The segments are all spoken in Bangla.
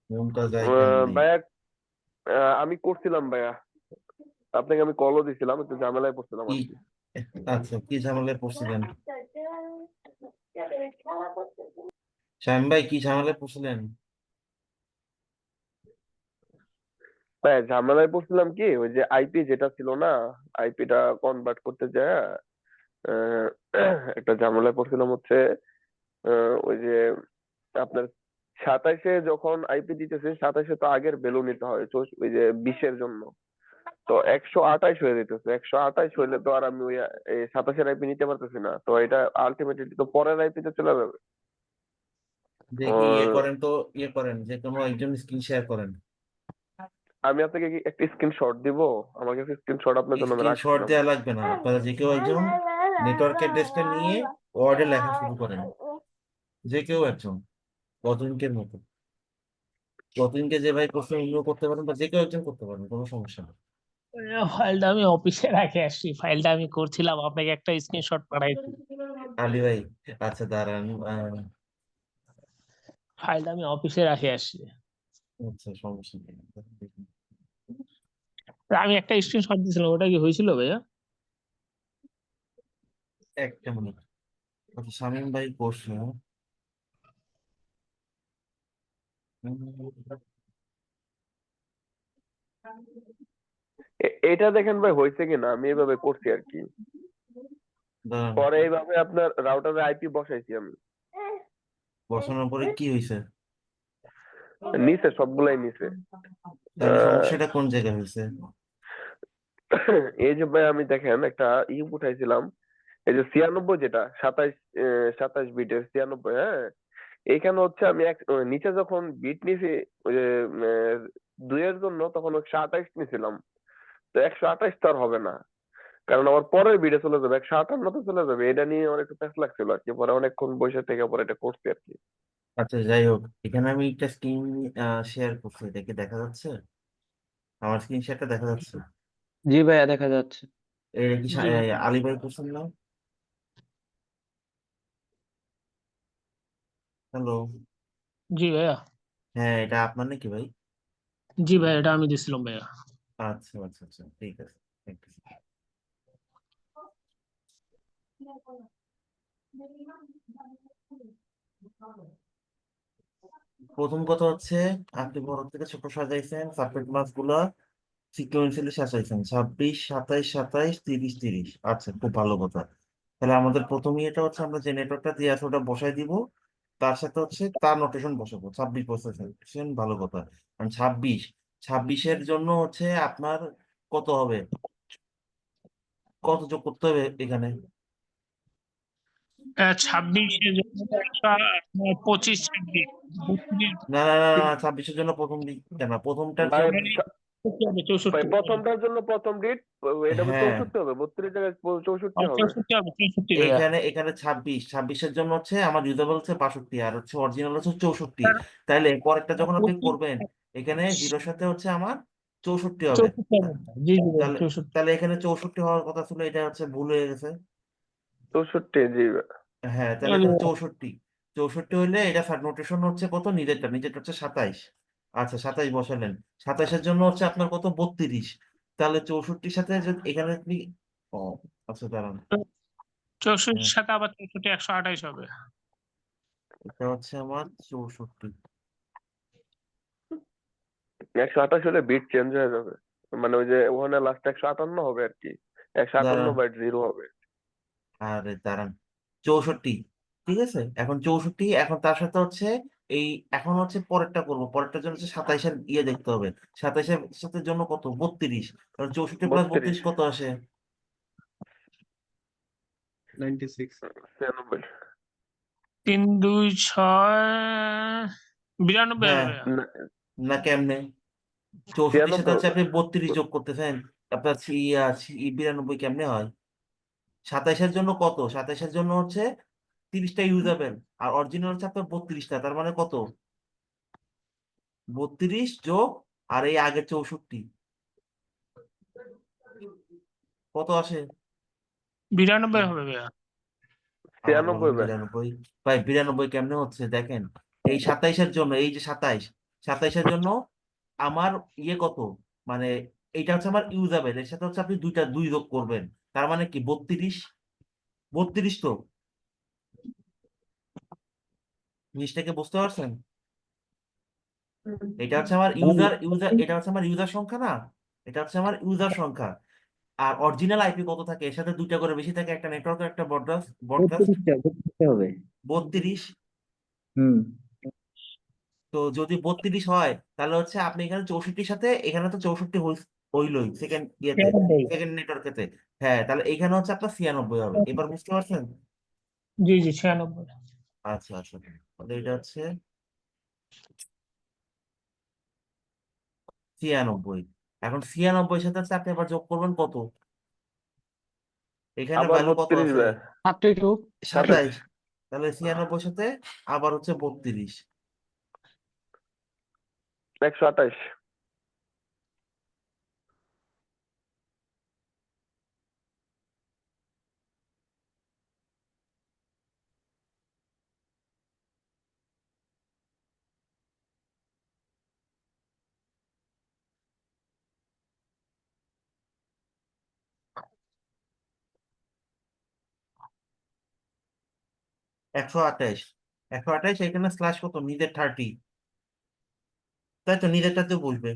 মুমতাজ আই কেমনে? ভাইয়া, আমি করছিলাম ভাইয়া, আপনাকে আমি কলও দিছিলাম, একটু ঝামেলায় পড়ছিলাম কি? আর কি। আচ্ছা, কি ঝামেলায় পড়ছিলেন? শামিম ভাই, কি ঝামেলায় পড়ছিলেন? ভাইয়া ঝামেলায় পড়ছিলাম কি, ওই যে আইপি যেটা ছিল না, আইপিটা কনভার্ট করতে যায় আহ, একটা ঝামেলায় পড়ছিলাম হচ্ছে, ওই যে আপনার 27-এ যখন আইপি দিতেছে, 27-এ তো আগের ভ্যালু নিতে হয়, তো ওই যে 20-এর জন্য তো 128 হয়ে যেতেছে। 128 হইলে তো আর আমি ওই 27-এর আইপি নিতে পারতেছি না, তো এটা আলটিমেটলি তো পরের আইপিতে চলে যাবে। দেখি ইয়ে আহ, করেন তো, ইয়ে করেন, যে কোনো একজন স্ক্রিন শেয়ার করেন। আমি আপনাকে কি একটা স্ক্রিনশট দিব? আমার কাছে স্ক্রিনশট আপনার জন্য আমি স্ক্রিনশট রাখছিলাম। দেওয়া লাগবে না, আপনারা যে কেউ একজন নেটওয়ার্ক অ্যাড্রেসটা নিয়ে ওয়ার্ডে লেখা শুরু করেন। যে কেউ একজন, কতদিনকের মতো, কতদিনকে যে ভাই প্রশ্ন উল্লেখ করতে পারেন, বা যে কেউ একজন করতে পারেন, কোনো সমস্যা নেই। ফাইলটা আমি অফিসে রাখে আসছি, ফাইলটা আমি করছিলাম, আপনাকে একটা স্ক্রিনশট পাঠাইছি। আলী ভাই, আচ্ছা দাঁড়ান, ফাইলটা আমি অফিসে রাখে আসছি। আচ্ছা সমস্যা নেই। আমি একটা স্ক্রিনশট দিয়েছিলাম, ওটা কি হয়েছিল ভাইয়া? একটা মিনিট। আচ্ছা, শামীম ভাই প্রশ্ন, এটা দেখেন ভাই হয়েছে কিনা, আমি এইভাবে করছি আর কি। দাঁড়ান, পরে এইভাবে আপনার রাউটারে আইপি বসাইছি আমি। বসানোর পরে কি হয়েছে? নিচে সবগুলাই নিচে। তাহলে সমস্যাটা কোন জায়গায় হয়েছে? এই যে ভাই আমি দেখেন একটা উঠাইছিলাম, এই যে 96, যেটা 27 বিটের 96, হ্যাঁ, এইখানে হচ্ছে আমি নিচে যখন বিট নিছি, ওই যে 2-এর জন্য, তখন 128 নিছিলাম। তো 128 তো আর হবে না, কারণ আমার পরের বিটে চলে যাবে, 158 চলে যাবে। এটা নিয়ে আমার একটু প্যাচ লাগছিল আর কি, পরে অনেকক্ষণ বসে থেকে পরে এটা করছি আর কি। আচ্ছা যাই হোক, এখানে আমি একটা স্ক্রিন শেয়ার করছি, এটা কি দেখা যাচ্ছে? আমার স্ক্রিন শেয়ারটা দেখা যাচ্ছে? জি ভাইয়া, দেখা যাচ্ছে। এটা কি জি ভাই। আলী ভাই করছেন না? হ্যালো। জি ভাইয়া। হ্যাঁ, এটা আপনার নাকি ভাই? জি ভাই, এটা আমি দিছিলাম ভাইয়া। আচ্ছা আচ্ছা আচ্ছা, ঠিক আছে, থ্যাংক ইউ। প্রথম কথা হচ্ছে, আপনি বড় থেকে ছোট সাজাইছেন, সাবজেক্ট মাস গুলা সিকুয়েন্সিয়ালি সাজাইছেন, 26, 27, 27, 30, 30। আচ্ছা, খুব ভালো কথা। তাহলে আমাদের প্রথম ইয়েটা হচ্ছে, আমরা যে নেটওয়ার্কটা দিয়ে আছে ওটা বসাই দিব, তার সাথে হচ্ছে তার নোটেশন বসাবো 26 বসাইছেন, ভালো কথা। কারণ 26, 26-এর জন্য হচ্ছে আপনার কত হবে, কত যোগ করতে হবে এখানে? 26-এর জন্য একটা, আপনার 25, 26, 32, না না না না, 26-এর জন্য প্রথম দিক কেন, প্রথমটার ভাই জন্য। মানে 64 হবে, ভাই 64। প্রথমটার জন্য প্রথম বিট, এটা হ্যাঁ, 64 হবে, 32 জায়গায় 64 হবে। 64 হবে, 64 ভাইয়া। এখানে এখানে 26, 26-এর জন্য হচ্ছে আমার ইউজেবল হচ্ছে 62, আর হচ্ছে অরিজিনাল হচ্ছে 64। তাইলে পরেরটা যখন আপনি 25, করবেন, এখানে জিরোর সাথে হচ্ছে আমার 64 হবে। 64 হবে। জি জি ভাইয়া, তাহলে 64। তাহলে এখানে 64 হওয়ার কথা ছিল, এটা হচ্ছে ভুল হয়ে গেছে। 64, জি ভাই। হ্যাঁ, তাহলে এটা 64। 64 হইলে এটা নোটেশন হচ্ছে কত, নিজেরটা নিজেরটা হচ্ছে 27। আচ্ছা, 27 বসালেন, 27-এর জন্য হচ্ছে আপনার কত, 32। তাহলে 64-র সাথে যদি এখানে আপনি, ও আচ্ছা দাঁড়ান, 64-এর হ্যাঁ, সাথে আবার 64, 128 হবে। এটা হচ্ছে আমার 64। 128 হলে বিট চেঞ্জ হয়ে যাবে, মানে ওই যে ওখানে লাস্ট 158 হবে আর কি, 158 দাঁড়ান, বাইট জিরো হবে। আরে দাঁড়ান, 64, ঠিক আছে। এখন 64, এখন তার সাথে হচ্ছে এই, এখন হচ্ছে পরেরটা করবো, পরেরটার জন্য হচ্ছে 27-এর ইয়ে দেখতে হবে। 27-এর সাথে জন্য কত, 32। কারণ 64 প্লাস 32, 32 কত আসে? 96। 96। 3 2 6, 92 হবে হ্যাঁ, ভাইয়া। না, না কেমনে, 64-র সাথে 96 হচ্ছে হবে। আপনি 32 যোগ করতেছেন, আপনার 92 কেমনে হয়? 27-এর জন্য কত, 27-এর জন্য হচ্ছে 30টা ইউজাবেল, আর অরিজিনাল হচ্ছে আপনার 32টা, তার মানে কত, 32 যোগ, আর এই আগে 64, কত আসে? 92 হবে ভাইয়া। আবার বলেন 96 ভাই। 92। ভাই 92 কেমনে হচ্ছে দেখেন, এই 27-এর জন্য, এই যে 27, 27-এর জন্য আমার ইয়ে কত, মানে এইটা হচ্ছে আমার ইউজাবেল, এর সাথে হচ্ছে আপনি দুই যোগ করবেন, তার মানে কি 32। 32 তো জিনিসটাকে বুঝতে পারছেন? এটা হচ্ছে আমার এটা হচ্ছে আমার ইউজার সংখ্যা না, এটা হচ্ছে আমার ইউজার সংখ্যা। আর অরিজিনাল আইপি কত থাকে, এর সাথে দুইটা করে বেশি থাকে, একটা নেটওয়ার্ক একটা ব্রডকাস্ট ব্রডকাস্ট 32 হবে। 32। হুম। তো যদি 32 হয় তাহলে হচ্ছে আপনি এখানে 64-র সাথে এখানে তো 64 হইলই সেকেন্ড ইয়েতে, 96। সেকেন্ড নেটওয়ার্কেতে। হ্যাঁ, তাহলে এখানে হচ্ছে আপনার 96 হবে, এবার বুঝতে পারছেন? জি জি 96। আচ্ছা আচ্ছা, তাহলে এটা হচ্ছে 96। এখন 96 সাথে হচ্ছে আপনি আবার যোগ করবেন কত, এখানে আবার ভ্যালু কত 32 আছে? ভাই। 32। 27। তাহলে 96 সাথে আবার হচ্ছে 32। 128। 128। 128 এখানে স্ল্যাশ কত, নিজের 30, তাই তো নিজেরটাতে বসবে।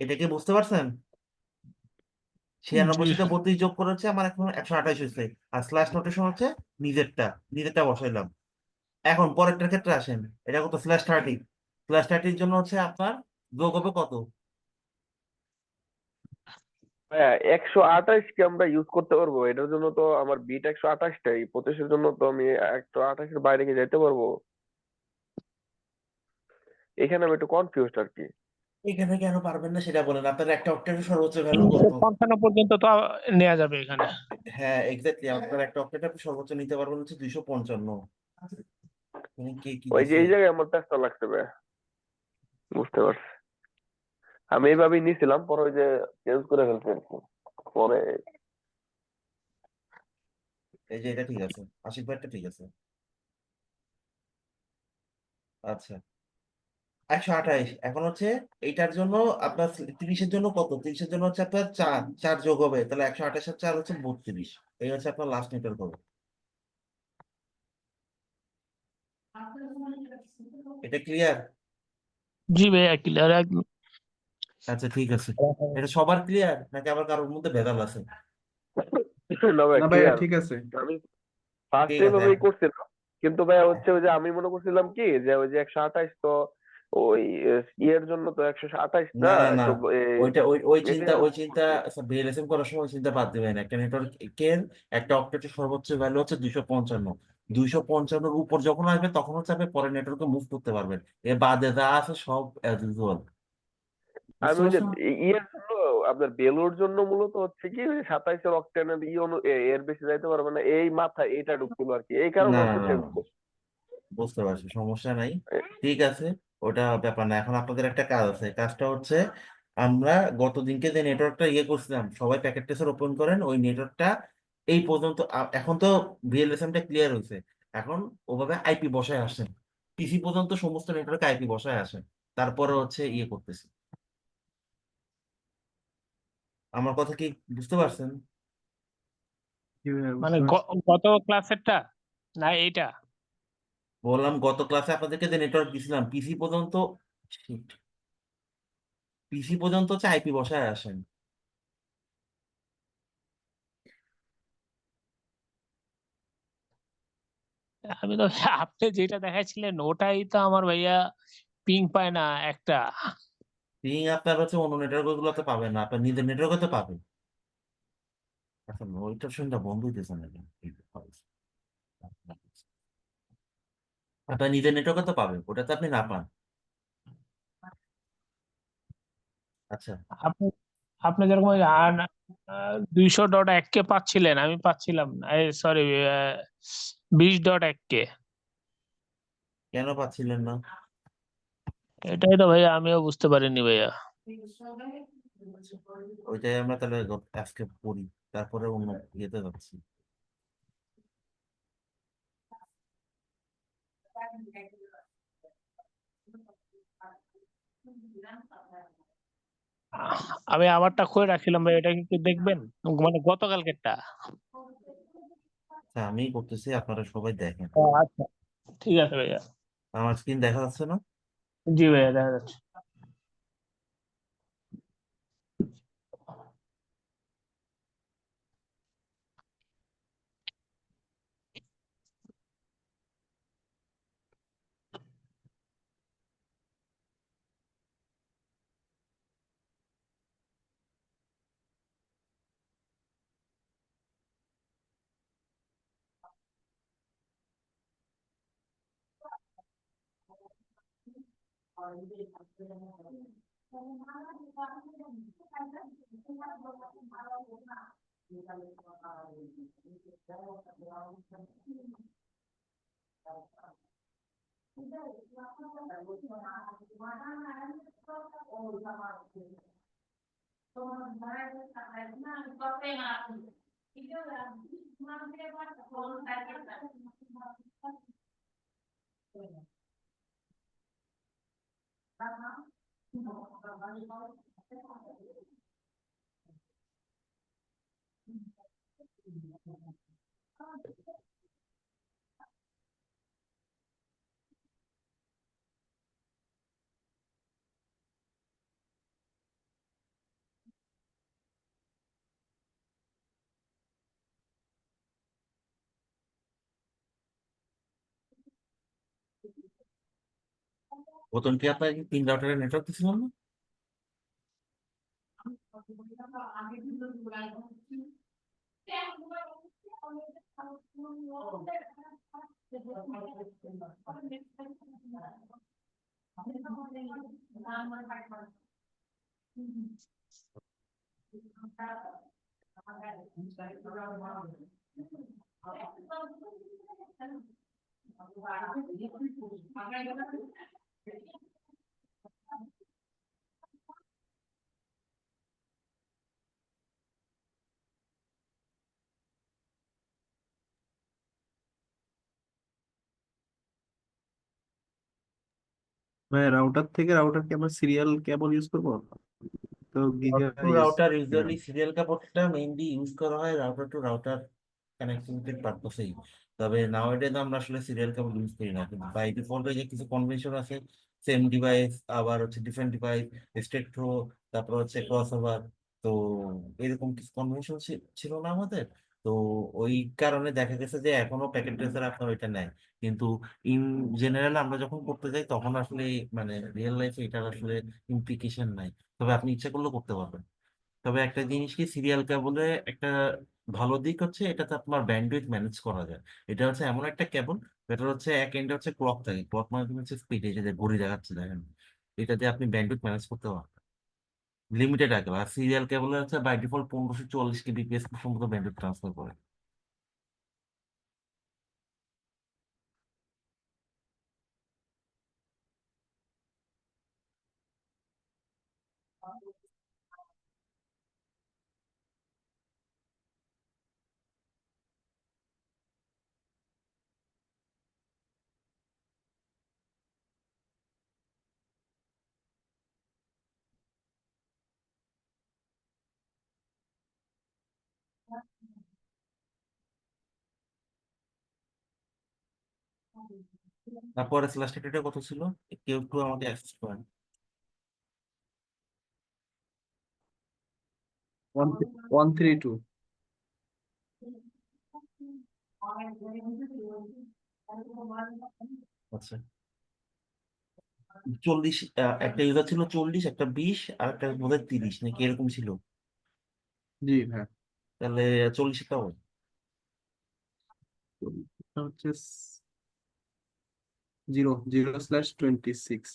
এটা কি বুঝতে পারছেন? জি 96 সাথে 32 যোগ করেছে আমার এখন 128 হয়েছে, আর স্ল্যাশ নোটেশন হচ্ছে নিজেরটা, নিজেরটা বসাইলাম। এখন পরেরটার ক্ষেত্রে আসেন, এটা কত, /30। /30-র জন্য হচ্ছে আপনার যোগ হবে কত? হ্যাঁ, 128 কি আমরা ইউজ করতে পারবো? এটার জন্য তো আমার বিট 128টাই, 25-এর জন্য তো আমি 128-এর বাইরে কি যেতে পারবো? এখানে আমি একটু কনফিউজড আর কি। এখানে কেন পারবেন না সেটা বলেন, আপনার একটা অক্টেটের সর্বোচ্চ ভ্যালু কত? 255 পর্যন্ত তো নেওয়া যাবে এখানে। হ্যাঁ এক্স্যাক্টলি, আপনার একটা অক্টেট আপনি সর্বোচ্চ নিতে পারবেন হচ্ছে 255। তুমি কে কি ওই যে দিছে? এই জায়গায় আমার প্যাচটা লাগছে ভাই, বুঝতে পারছি। আমি এইভাবেই নিছিলাম, পরে ওই যে চেঞ্জ করে ফেলছি আর কি পরে। এই যে এটা ঠিক আছে, আশিক ভাইটা ঠিক আছে। আচ্ছা, 128। এখন হচ্ছে এইটার জন্য আপনার 30-এর জন্য কত, 30-এর জন্য হচ্ছে আপনার 4 4 যোগ হবে, তাহলে 128 আর 4 হচ্ছে 32। এই হচ্ছে আপনার লাস্ট নেটওয়ার্ক হবে। এটা ক্লিয়ার? জি ভাইয়া ক্লিয়ার একদম। আচ্ছা ঠিক আছে। এটা সবার ক্লিয়ার নাকি আবার কারোর মধ্যে ভেজাল আছে? না ভাই না ভাইয়া ক্লিয়ার। ঠিক আছে। আমি ঠিক ফার্স্টে আছে এইভাবেই করছিলাম, কিন্তু ভাই হচ্ছে ওই যে আমি মনে করছিলাম কি যে ওই যে 128 তো ওই ইয়ের জন্য তো 128 না না না না, একটু ওইটা ওই ওই চিন্তা এলিয়ান। ওই চিন্তা বিএলএসএম করার সময় চিন্তা বাদ দিবেন। একটা নেটওয়ার্কের একটা অক্টেটের সর্বোচ্চ ভ্যালু হচ্ছে 255। 255-এর উপর যখন আসবে তখন হচ্ছে আপনি পরের নেটওয়ার্কে মুভ করতে পারবেন, এ বাদে যা আছে সব অ্যাজ ইউজুয়াল। আমি বুঝতে ওই যে পারছো? ইয়ের জন্য আপনার বেলুর জন্য মূলত হচ্ছে কি 27-এর অক্টেনের এর বেশি যাইতে পারবে না, এই মাথায় এটা ঢুকছিল আর কি, এই কারণে না না হচ্ছে না চেঞ্জ না, করছি। বুঝতে পারছি, সমস্যা নাই। ঠিক আছে, ওটা ব্যাপার না। এখন আপনাদের একটা কাজ আছে, কাজটা হচ্ছে আমরা গতদিনকে যে নেটওয়ার্কটা ইয়ে করছিলাম, সবাই প্যাকেট টেস্টার ওপেন করেন ওই নেটওয়ার্কটা। এই পর্যন্ত এখন তো ভিএলএসএমটা ক্লিয়ার হয়েছে, এখন ওভাবে আইপি বসায় আসেন, পিসি পর্যন্ত সমস্ত নেটওয়ার্কে আইপি বসায় আসেন, তারপরে হচ্ছে ইয়ে করতেছি। আমার কথা কি বুঝতে পারছেন? জি ভাইয়া মানে বুঝতে পারছি। গত ক্লাসেরটা না এইটা? বললাম গত ক্লাসে আপনাদেরকে যে নেটওয়ার্ক দিছিলাম পিসি পর্যন্ত, পিসি পর্যন্ত হচ্ছে আইপি বসায় আসেন। আমি তো আপনি যেটা দেখাচ্ছিলেন ওটাই তো আমার ভাইয়া পিং পায় না একটা। পিং আপনার হচ্ছে অন্য নেটওয়ার্ক গুলোতে পাবেন না, আপনার নিজের নেটওয়ার্কে তো পাবেন। এখন ওইটার সঙ্গে বন্ধ হইতেছে না কেন? আপনার নিজের নেটওয়ার্কে তো পাবেন, ওটাতে আপনি না পান। আচ্ছা, আপনি আপনি যেরকম 200.1K পাচ্ছিলেন, আমি পাচ্ছিলাম না, সরি 20.1K। কেন পাচ্ছিলেন না? এটাই তো ভাইয়া আমিও বুঝতে পারিনি ভাইয়া। ওইটাই আমরা তাহলে আজকে পড়ি, তারপরে অন্য ইয়েতে যাচ্ছি। আমি আমারটা খুলে রাখছিলাম ভাই, এটা কি একটু দেখবেন? মানে গতকালকেরটা। আচ্ছা আমি করতেছি, আপনারা সবাই দেখেন। ও আচ্ছা, ঠিক আছে ভাইয়া। আমার স্ক্রিন দেখা যাচ্ছে না? জি ভাইয়া, দেখা যাচ্ছে। প্রথম কি আপনার 3 রাউটারের নেটওয়ার্ক দিছিলাম না? ভাই রাউটার থেকে রাউটার কি আমরা সিরিয়াল কেবল ইউজ করবো? তো giga to use router usually serial কাপড়টা মেইনলি ইউজ করা হয় রাউটার টু রাউটার কানেক্টিভিটির পারপসেই। তবে নাওয়াডেজ আমরা আসলে সিরিয়াল কেবল ইউজ করি না, কিন্তু বাই ডিফল্ট যে কিছু কনভেনশন আছে, সেম ডিভাইস আবার হচ্ছে ডিফারেন্ট ডিভাইস, স্টেট থ্রো, তারপর হচ্ছে ক্রস ওভার, তো এরকম কিছু কনভেনশন ছিল না আমাদের। তো ওই কারণে দেখা গেছে যে এখনো প্যাকেট ট্রেসার আপনার ওইটা নেয়, কিন্তু ইন জেনারেল আমরা যখন করতে যাই তখন আসলে মানে রিয়েল লাইফে এটার আসলে ইমপ্লিকেশন নাই। তবে আপনি ইচ্ছা করলেও করতে পারবেন। তবে একটা জিনিস কি, সিরিয়াল কেবলে একটা ভালো দিক হচ্ছে এটাতে আপনার ব্যান্ডউইথ ম্যানেজ করা যায়। এটা হচ্ছে এমন একটা কেবল, এটা হচ্ছে এক এন্ডে হচ্ছে ক্লক থাকে, ক্লক মানে তুমি হচ্ছে স্পিড, এই যে ঘড়ি দেখাচ্ছে দেখেন, এটা দিয়ে আপনি ব্যান্ডউইথ ম্যানেজ করতে পারবেন। লিমিটেড আগে, আর সিরিয়াল কেবলে হচ্ছে বাই ডিফল্ট 1540 kbps পর্যন্ত ব্যান্ডউইথ ট্রান্সফার করে। তারপরে স্ল্যাশ এটা কত ছিল? কেউ একটু আমাকে অ্যাক্সেস করেন। 132। আচ্ছা, 40, একটা ইউজার ছিল 40, একটা 20, আর একটা বোধহয় 30 নাকি এরকম ছিল। জি হ্যাঁ। তাহলে 40 টা তো এটা হচ্ছে 0/26।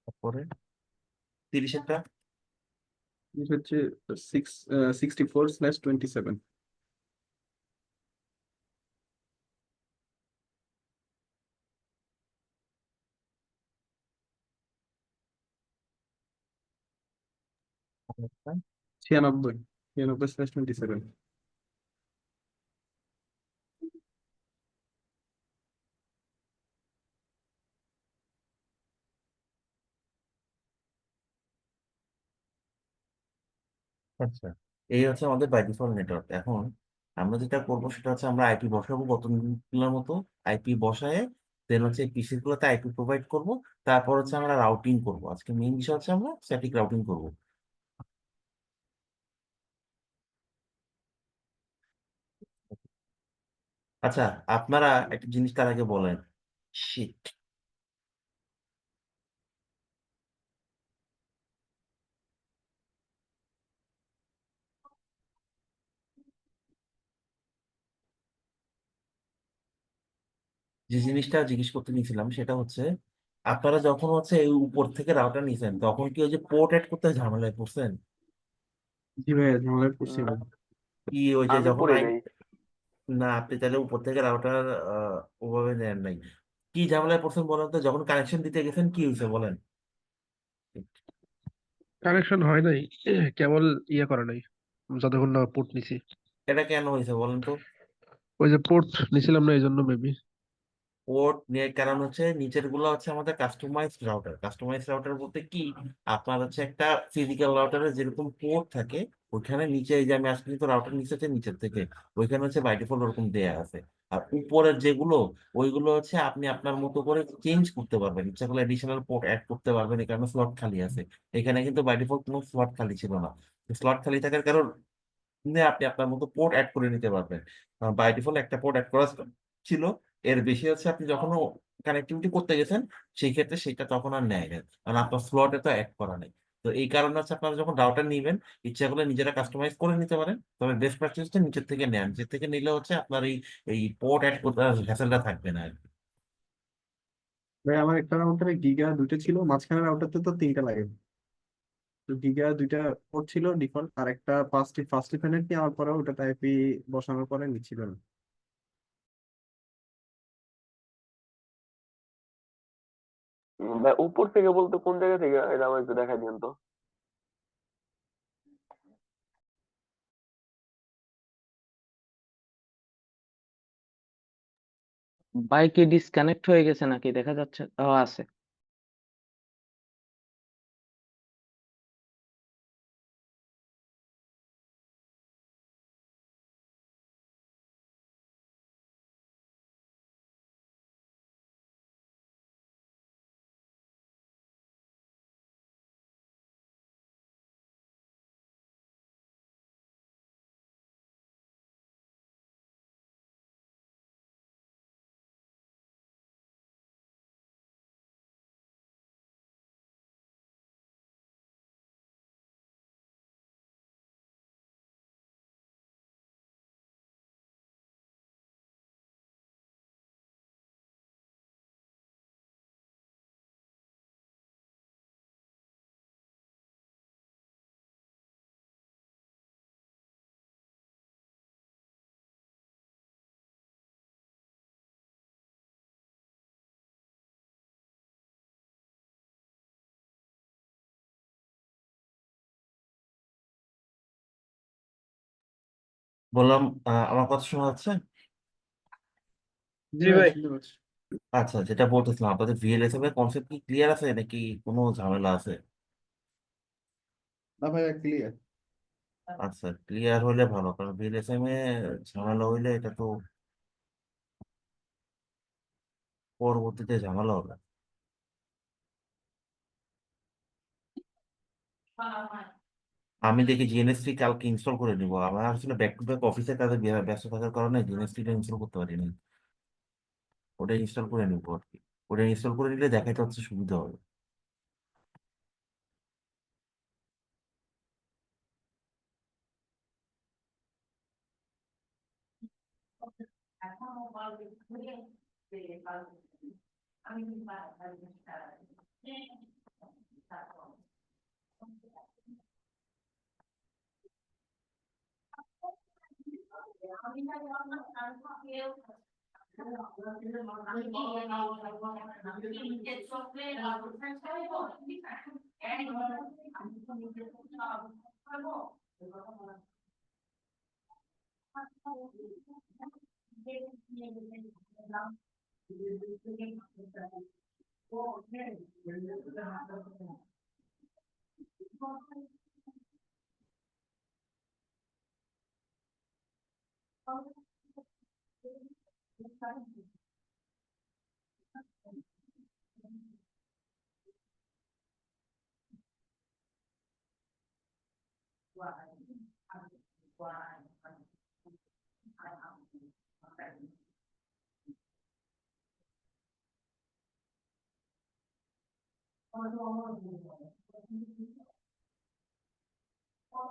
তারপরে 30 টা এটা হচ্ছে 64/27। 96 96/27। আচ্ছা, এই হচ্ছে আমাদের বাই ডিফল্ট নেটওয়ার্ক। এখন আমরা যেটা করবো সেটা হচ্ছে আমরা আইপি বসাবো গতগুলোর মতো। আইপি বসায় দেন হচ্ছে পিসি গুলোতে আইপি প্রোভাইড করব। তারপর হচ্ছে আমরা রাউটিং করব। আজকে মেইন বিষয় হচ্ছে আমরা স্ট্যাটিক রাউটিং করব। আচ্ছা, আপনারা একটা জিনিস তার আগে বলেন। শিট, যে জিনিসটা জিজ্ঞেস করতে নিয়েছিলাম সেটা হচ্ছে আপনারা যখন হচ্ছে এই উপর থেকে রাউটার নিয়েছেন তখন কি ওই যে পোর্ট অ্যাড করতে ঝামেলায় পড়ছেন? জি ভাইয়া, ঝামেলায় পড়ছি না, ভাই। কি ওই যে আমি যখন পড়ি নাই। না, আপনি তাহলে উপর থেকে রাউটার ওভাবে নেন নাই। কি ঝামেলায় পড়ছেন বলেন তো? যখন কানেকশন দিতে গেছেন কি হয়েছে বলেন? কানেকশন হয় নাই, কেবল ইয়ে করে নাই যতক্ষণ না পোর্ট নিছি। এটা কেন হয়েছে বলেন তো? ওই যে পোর্ট নিছিলাম না, এই জন্য মেবি। পোর্ট নিয়ে কারণ হচ্ছে নিচের গুলো হচ্ছে আমাদের কাস্টমাইজড রাউটার। কাস্টমাইজড রাউটার বলতে কি, আপনার হচ্ছে একটা ফিজিক্যাল রাউটারে যেরকম পোর্ট থাকে ওইখানে নিচে, এই যে আমি আজকে কিন্তু রাউটার নিচেছে নিচের থেকে, ওইখানে হচ্ছে বাই ডিফল্ট ওরকম দেয়া আছে। আর উপরের যেগুলো ওইগুলো হচ্ছে আপনি আপনার মতো করে চেঞ্জ করতে পারবেন, ইচ্ছা করলে এডিশনাল পোর্ট অ্যাড করতে পারবেন। এখানে স্লট খালি আছে। এখানে কিন্তু বাই ডিফল্ট কোনো স্লট খালি ছিল না। স্লট খালি থাকার কারণ আপনি আপনার মতো পোর্ট অ্যাড করে নিতে পারবেন। বাই ডিফল্ট একটা পোর্ট অ্যাড করা ছিল। এর বেশি হচ্ছে আপনি যখন কানেক্টিভিটি করতে গেছেন সেই ক্ষেত্রে সেটা তখন আর নেয় না, কারণ আপনার স্লটে তো অ্যাড করা নেই। তো এই কারণে হচ্ছে আপনারা যখন রাউটার নিবেন ইচ্ছা করলে নিজেরা কাস্টমাইজ করে নিতে পারেন, তবে বেস্ট প্র্যাকটিসটা নিচের থেকে নেন। নিচের থেকে নিলে হচ্ছে আপনার এই এই পোর্ট অ্যাড করতে হ্যাসেলটা থাকবে না আর কি। ভাই আমার একটা রাউটারে গিগা দুইটা ছিল, মাঝখানের রাউটারতে তো তিনটা লাগে। তো গিগা দুইটা পোর্ট ছিল ডিফল্ট, আর একটা ফার্স্ট ডিফেন্ডেন্ট নেওয়ার পরে ওটা আইপি বসানোর পরে নিচ্ছিল না। ভাই উপর থেকে বলতে কোন জায়গা থেকে, এটা আমার একটু দেখা দিন তো। বাইকে ডিসকানেক্ট হয়ে গেছে নাকি দেখা যাচ্ছে? ও আছে। বললাম, আমার কথা শোনা যাচ্ছে? জি জি ভাই, ভাই। শুনতে পাচ্ছি। আচ্ছা, যেটা বলতেছিলাম আপনাদের ভিএলএসএফ এর কনসেপ্ট কি ক্লিয়ার আছে নাকি কোনো ঝামেলা আছে? না ভাই, ক্লিয়ার। আচ্ছা, ক্লিয়ার হলে ভালো, কারণ ভিএলএসএম এ ঝামেলা হইলে এটা তো পরবর্তীতে ঝামেলা হবে। আমি দেখি জিএনএসটি কালকে ইনস্টল করে নিবো। আমার আসলে ব্যাক টু ব্যাক অফিসের কাজে ব্যস্ত থাকার কারণে জিএনএসটিটা ইনস্টল করতে পারিনি। ওটা ইনস্টল করে নিবো আর কি। ওটা ইনস্টল করে নিলে দেখাইতে হচ্ছে সুবিধা হবে।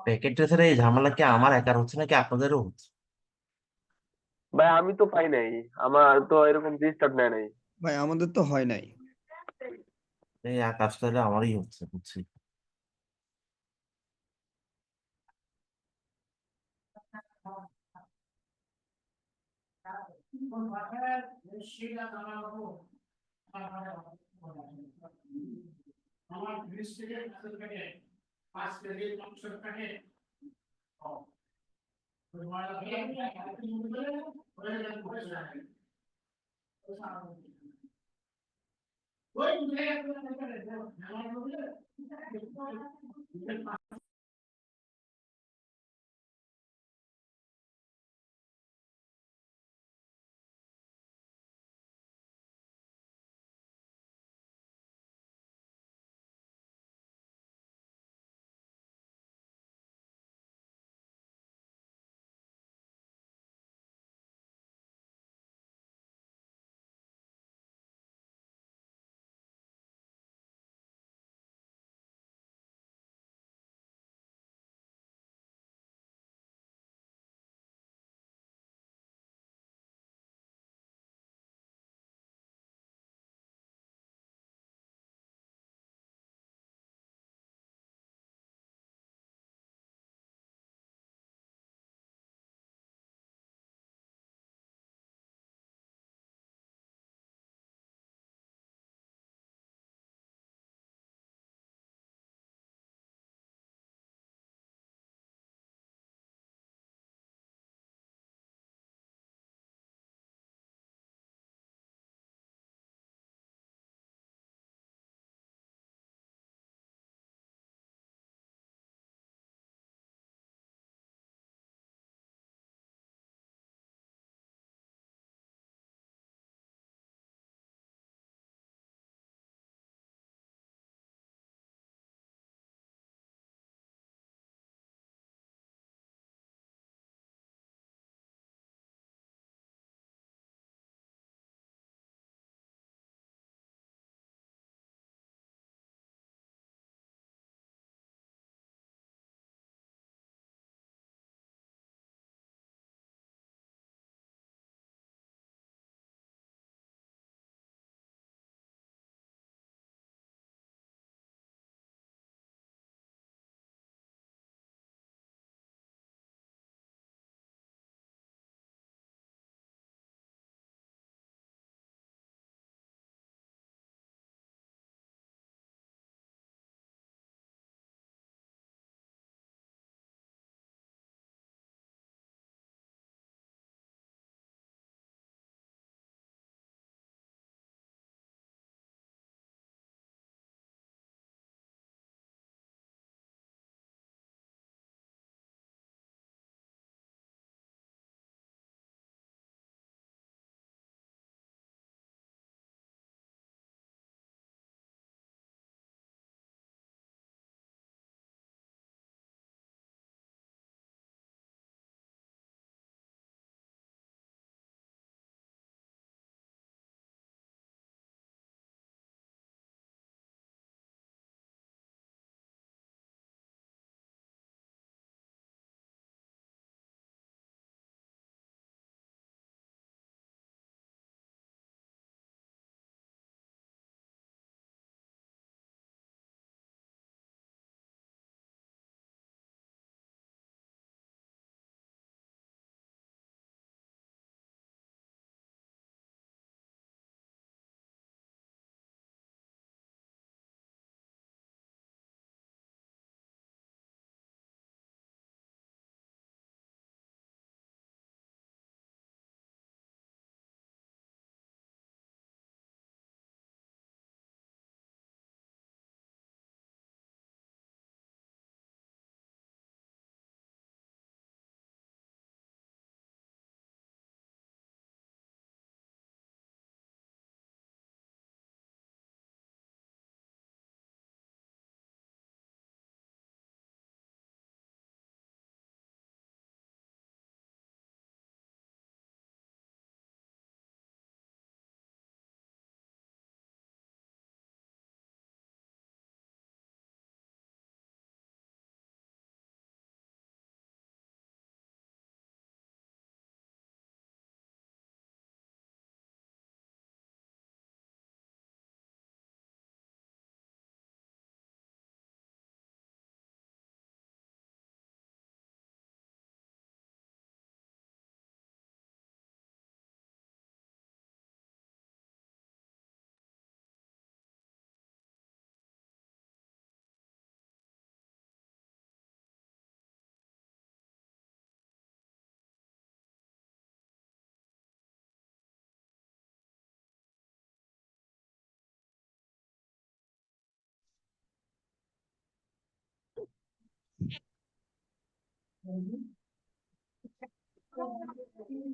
প্যাকেট রেসের এই ঝামেলা কি আমার একার হচ্ছে নাকি আপনাদেরও হচ্ছে? ভাই আমি তো পাই নাই, আমার তো এরকম রেজিস্টার্ড নেয় নাই। ভাই আমাদের তো হয় নাই। এই কাজ তাহলে আমারই হচ্ছে, বুঝছি।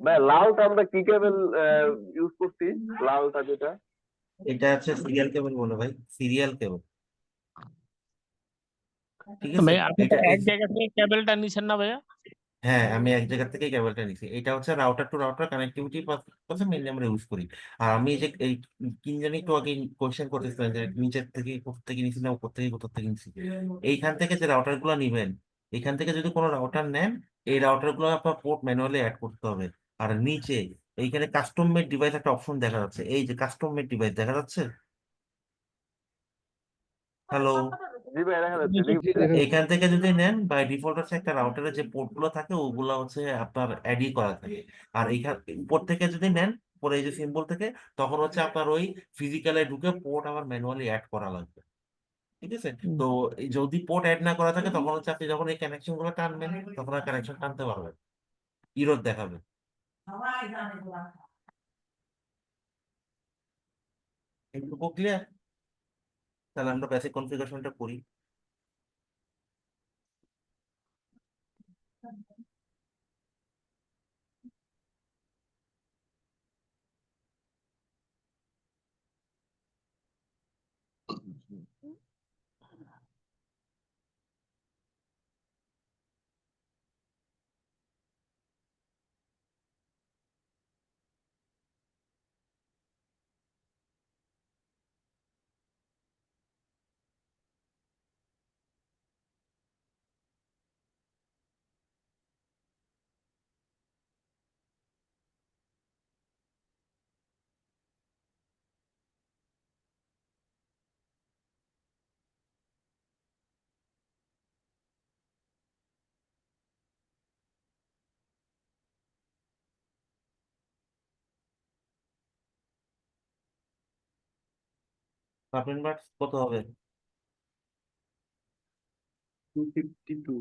ভাই লালটা আমরা কি কেবল ইউজ করছি, লালটা যেটা? এটা হচ্ছে সিরিয়াল কেবল বলে ভাই, সিরিয়াল কেবল। ঠিক আছে, ভাই আপনি তো এটা এই এক জায়গা থেকে কেবলটা নিছেন না ভাইয়া? হ্যাঁ, আমি এক জায়গা থেকে কেবলটা নিছি। এটা হচ্ছে রাউটার টু রাউটার কানেক্টিভিটি পারপাসে মেইনলি আমরা ইউজ করি। আর আমি এই যে এই কিন জানি একটু আগে কোয়েশ্চেন করতেছিলাম যে নিচের থেকে কোথা থেকে নিছি না উপর থেকে কোথা থেকে নিছি। এইখান থেকে যে রাউটার গুলো নিবেন, এখান থেকে যদি কোনো রাউটার নেন, এই রাউটার গুলো আপনার পোর্ট ম্যানুয়ালি অ্যাড করতে হবে। আর নিচে এইখানে কাস্টম মেড ডিভাইস একটা অপশন দেখা যাচ্ছে, এই যে কাস্টম মেড ডিভাইস দেখা যাচ্ছে। হ্যালো, জি ভাই দেখা যাচ্ছে। নিচে জি দেখা যাচ্ছে। এইখান থেকে যদি নেন, বাই ডিফল্ট হচ্ছে একটা রাউটারে যে পোর্ট গুলো থাকে ওগুলো হচ্ছে আপনার অ্যাডই করা থাকে। আর এইখান উপর থেকে যদি নেন, পরে এই যে সিম্বল থেকে, তখন হচ্ছে আপনার ওই ফিজিক্যালে ঢুকে পোর্ট আবার ম্যানুয়ালি অ্যাড করা লাগবে। ঠিক আছে, তো এই যদি পোর্ট অ্যাড না করা থাকে তখন হচ্ছে আপনি যখন এই কানেকশন গুলো টানবেন তখন আর কানেকশন টানতে পারবেন, ইরর দেখাবে। এইটুকু ক্লিয়ার? তাহলে আমরা বেসিক কনফিগারেশনটা করি। সাবমিট মার্কস কত হবে? 252।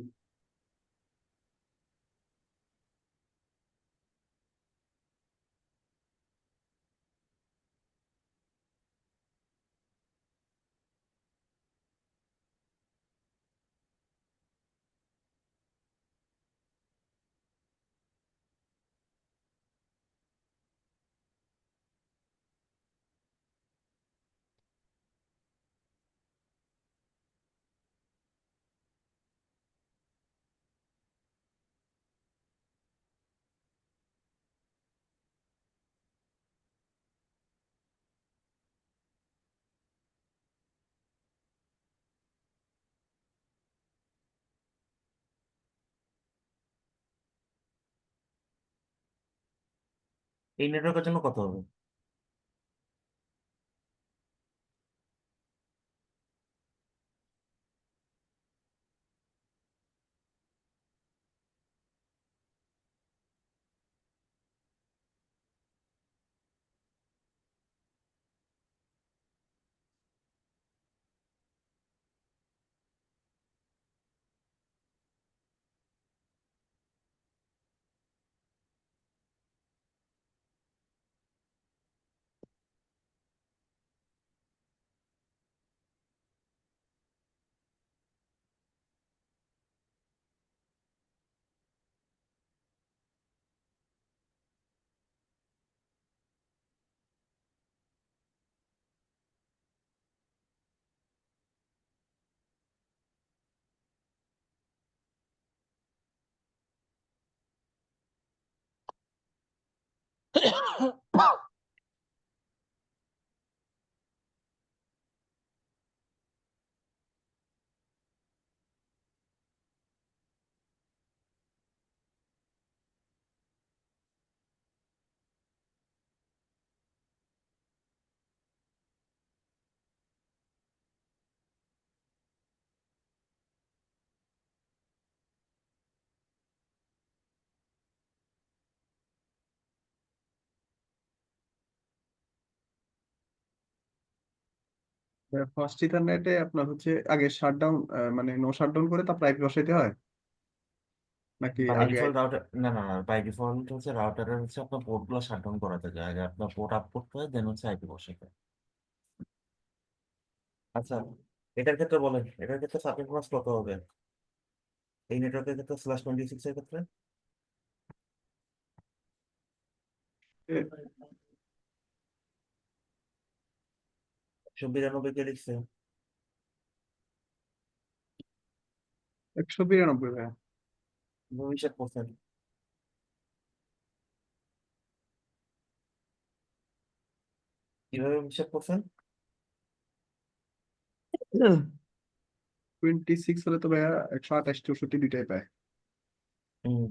এই নেটওয়ার্কের জন্য কত হবে? ফার্স্ট ইথারনেটে আপনার হচ্ছে আগে শাটডাউন, মানে নো শাটডাউন করে তারপর আইপি বসাইতে হয় নাকি বাই আগে? ডিফল্ট রাউটার, না না না, বাই ডিফল্ট হচ্ছে রাউটারের হচ্ছে আপনার পোর্ট গুলো শাটডাউন করা থাকে, আগে আপনার পোর্ট আপ করতে হয়, দেন হচ্ছে আইপি বসাতে হয়। আচ্ছা, এটার ক্ষেত্রে বলেন, এটার ক্ষেত্রে সাবমিট মার্কস কত হবে? এই নেটওয়ার্কের ক্ষেত্রে /26 এর ক্ষেত্রে 192 কে লিখছে। 192 ভাইয়া। হিসাব করছেন কিভাবে হিসাব করছেন? 26 হলে তো ভাইয়া 128 64 দুইটাই পায়।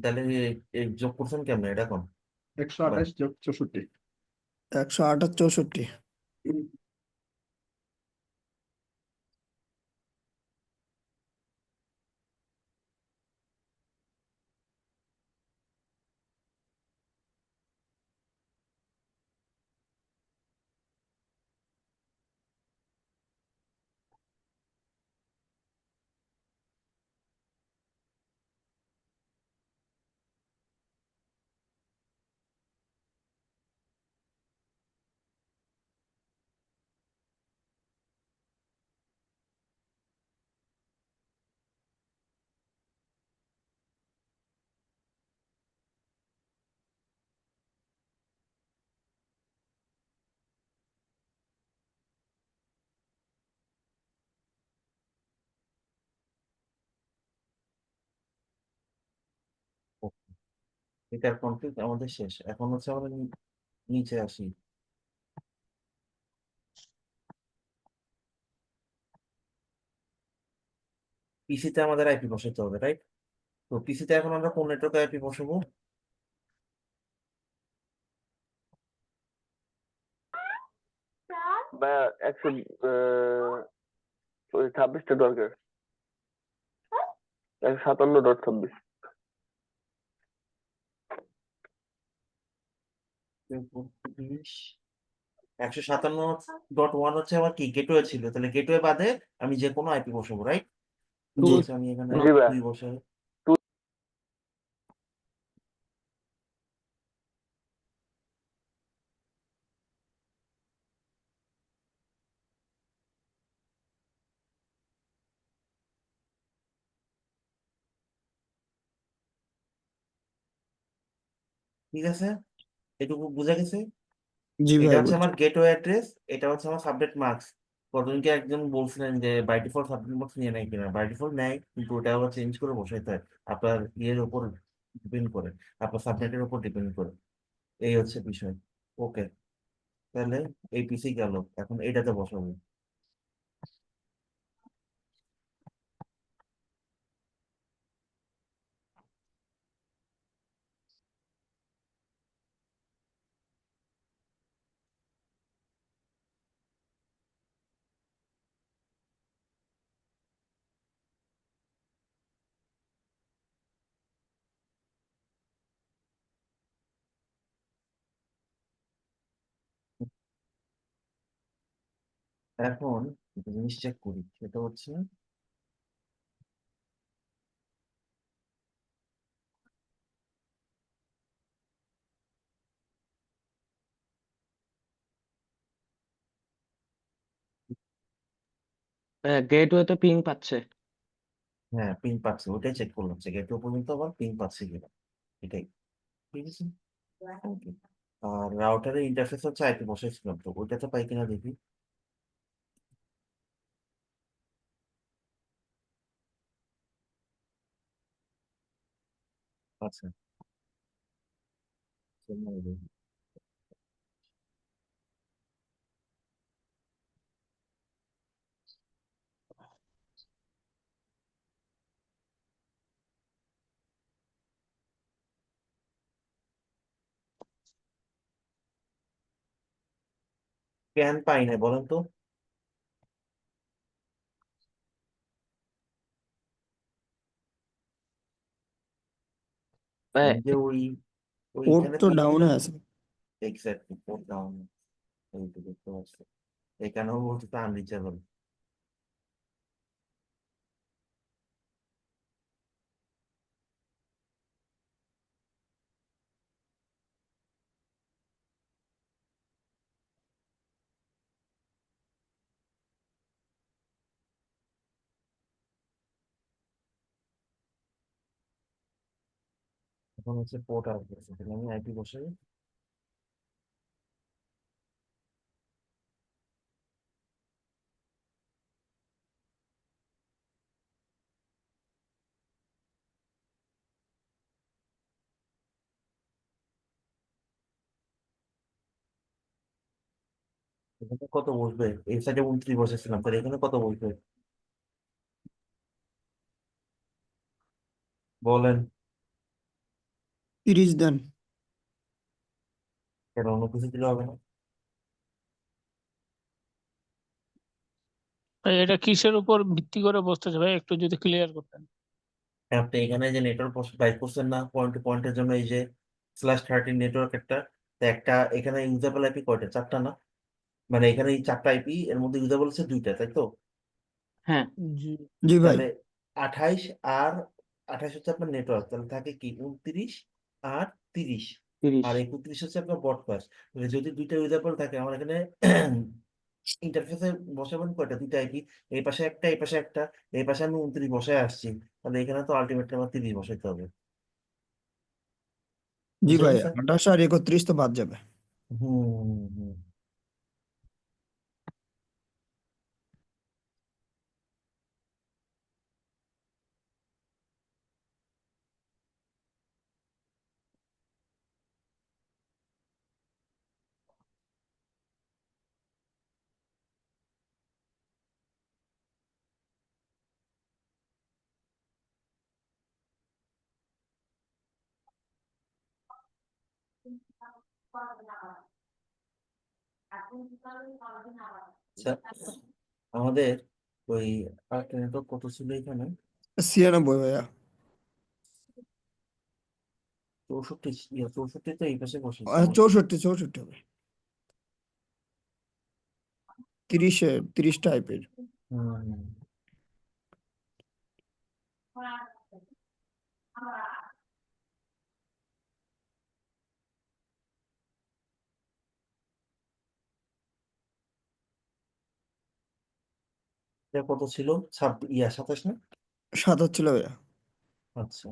তাহলে এই যোগ করছেন কেমনে এটা কোন? 128 যোগ 64। 128 64। এটার কনফ্লিক্ট আমাদের শেষ, এখন হচ্ছে আমাদের নিচে আসি। পিসিতে আমাদের আইপি বসাতে হবে, রাইট? তো পিসিতে এখন আমরা কোন নেটওয়ার্কে আইপি বসাবো? বা 26টা দরকার, 157.26। 157.1 হচ্ছে আমার কি গেটওয়ে ছিল, তাহলে গেটওয়ে বাদে আমি যে কোনো আইপি বসাবো, রাইট? তো জি। হচ্ছে আমি এখানে জি ভাই। 2 বসাই। ঠিক আছে, এটুকু বোঝা গেছে। জি এটা ভাই হচ্ছে বুঝছি। আমার গেটওয়ে অ্যাড্রেস, এটা হচ্ছে আমার সাবনেট মাস্ক। কতদিনকে একজন বলছিলেন যে বাই ডিফল্ট সাবনেট মাস্ক নিয়ে নেয় কিনা, বাই ডিফল্ট নেয়, কিন্তু ওটা আবার চেঞ্জ করে বসাইতে হয় আপনার ইয়ের উপর ডিপেন্ড করে, আপনার সাবনেটের উপর ডিপেন্ড করে। এই হচ্ছে বিষয়। ওকে, তাহলে এই পিসি গেল, এখন এটাতে বসাবো। এখন একটা জিনিস চেক করি, সেটা হচ্ছে গেটওয়েতে পিং পাচ্ছে। হ্যাঁ পিং পাচ্ছে, ওটাই চেক করলাম যে গেটওয়ে পর্যন্ত আবার পিং পাচ্ছে কিনা। এটাই। ঠিক আছে, ওকে। আর রাউটারের ইন্টারফেস হচ্ছে আইপি বসাইছিলাম, তো ওইটাতে পাই কিনা দেখি। আচ্ছা, কেন পাই না বলেন তো? আহ, এই যে পোর্ট ওইখানে তো পিন, ডাউনে আছে। এক্স্যাক্টলি পোর্ট ডাউন, এই তো দেখতে পাচ্ছি। এখানেও বলতে তো আনরিচেবল। এখন হচ্ছে পোর্ট আসবে, তাহলে আমি আইপি বসাই। এখানে কত বসবে? এই সাইডে 29 বসেছিলাম, তাহলে এখানে কত বসবে বলেন? 30 দেন। কেন অন্য কিছু দিলে হবে না? ভাই এটা কিসের উপর ভিত্তি করে বসতেছে ভাই, একটু যদি ক্লিয়ার করতেন। আপনি এখানে যে নেটওয়ার্ক টাইপ করছেন না, পয়েন্ট টু পয়েন্টের জন্য এই যে /13 নেটওয়ার্ক একটা, তো একটা এখানে ইউজেবল আইপি কয়টা? 4টা না? মানে এখানে এই 4টা আইপি, এর মধ্যে ইউজেবল আছে 2টা, তাই তো? হ্যাঁ, জি। জি ভাই। তাহলে 28 আর 28 হচ্ছে আপনার নেটওয়ার্ক, তাহলে থাকে কি 29 আর 30, 30। আর 31 হচ্ছে আপনার ব্রডকাস্ট। তাহলে যদি 2টা ইউজেবল থাকে, আমার এখানে ইন্টারফেসে বসাবেন কয়টা? 2টা আইপি, এই পাশে একটা, এই পাশে একটা, এই পাশে আমি 29 বসায় আসছি, তাহলে এখানে তো আলটিমেটলি আমার 30 বসাইতে হবে। জি বুঝতে ভাই, পারছেন? 28 আর 31 তো বাদ যাবে। হুম। আচ্ছা, আমাদের ওই আরেকটা নেটওয়ার্ক কত ছিল এখানে? 96 ভাইয়া। 64, 64 তো এই পাশে বসেছি। 64 হবে। 30 টাইপের। হুম। এটা কত ছিল? 27 না? 27 ছিল ভাইয়া। আচ্ছা,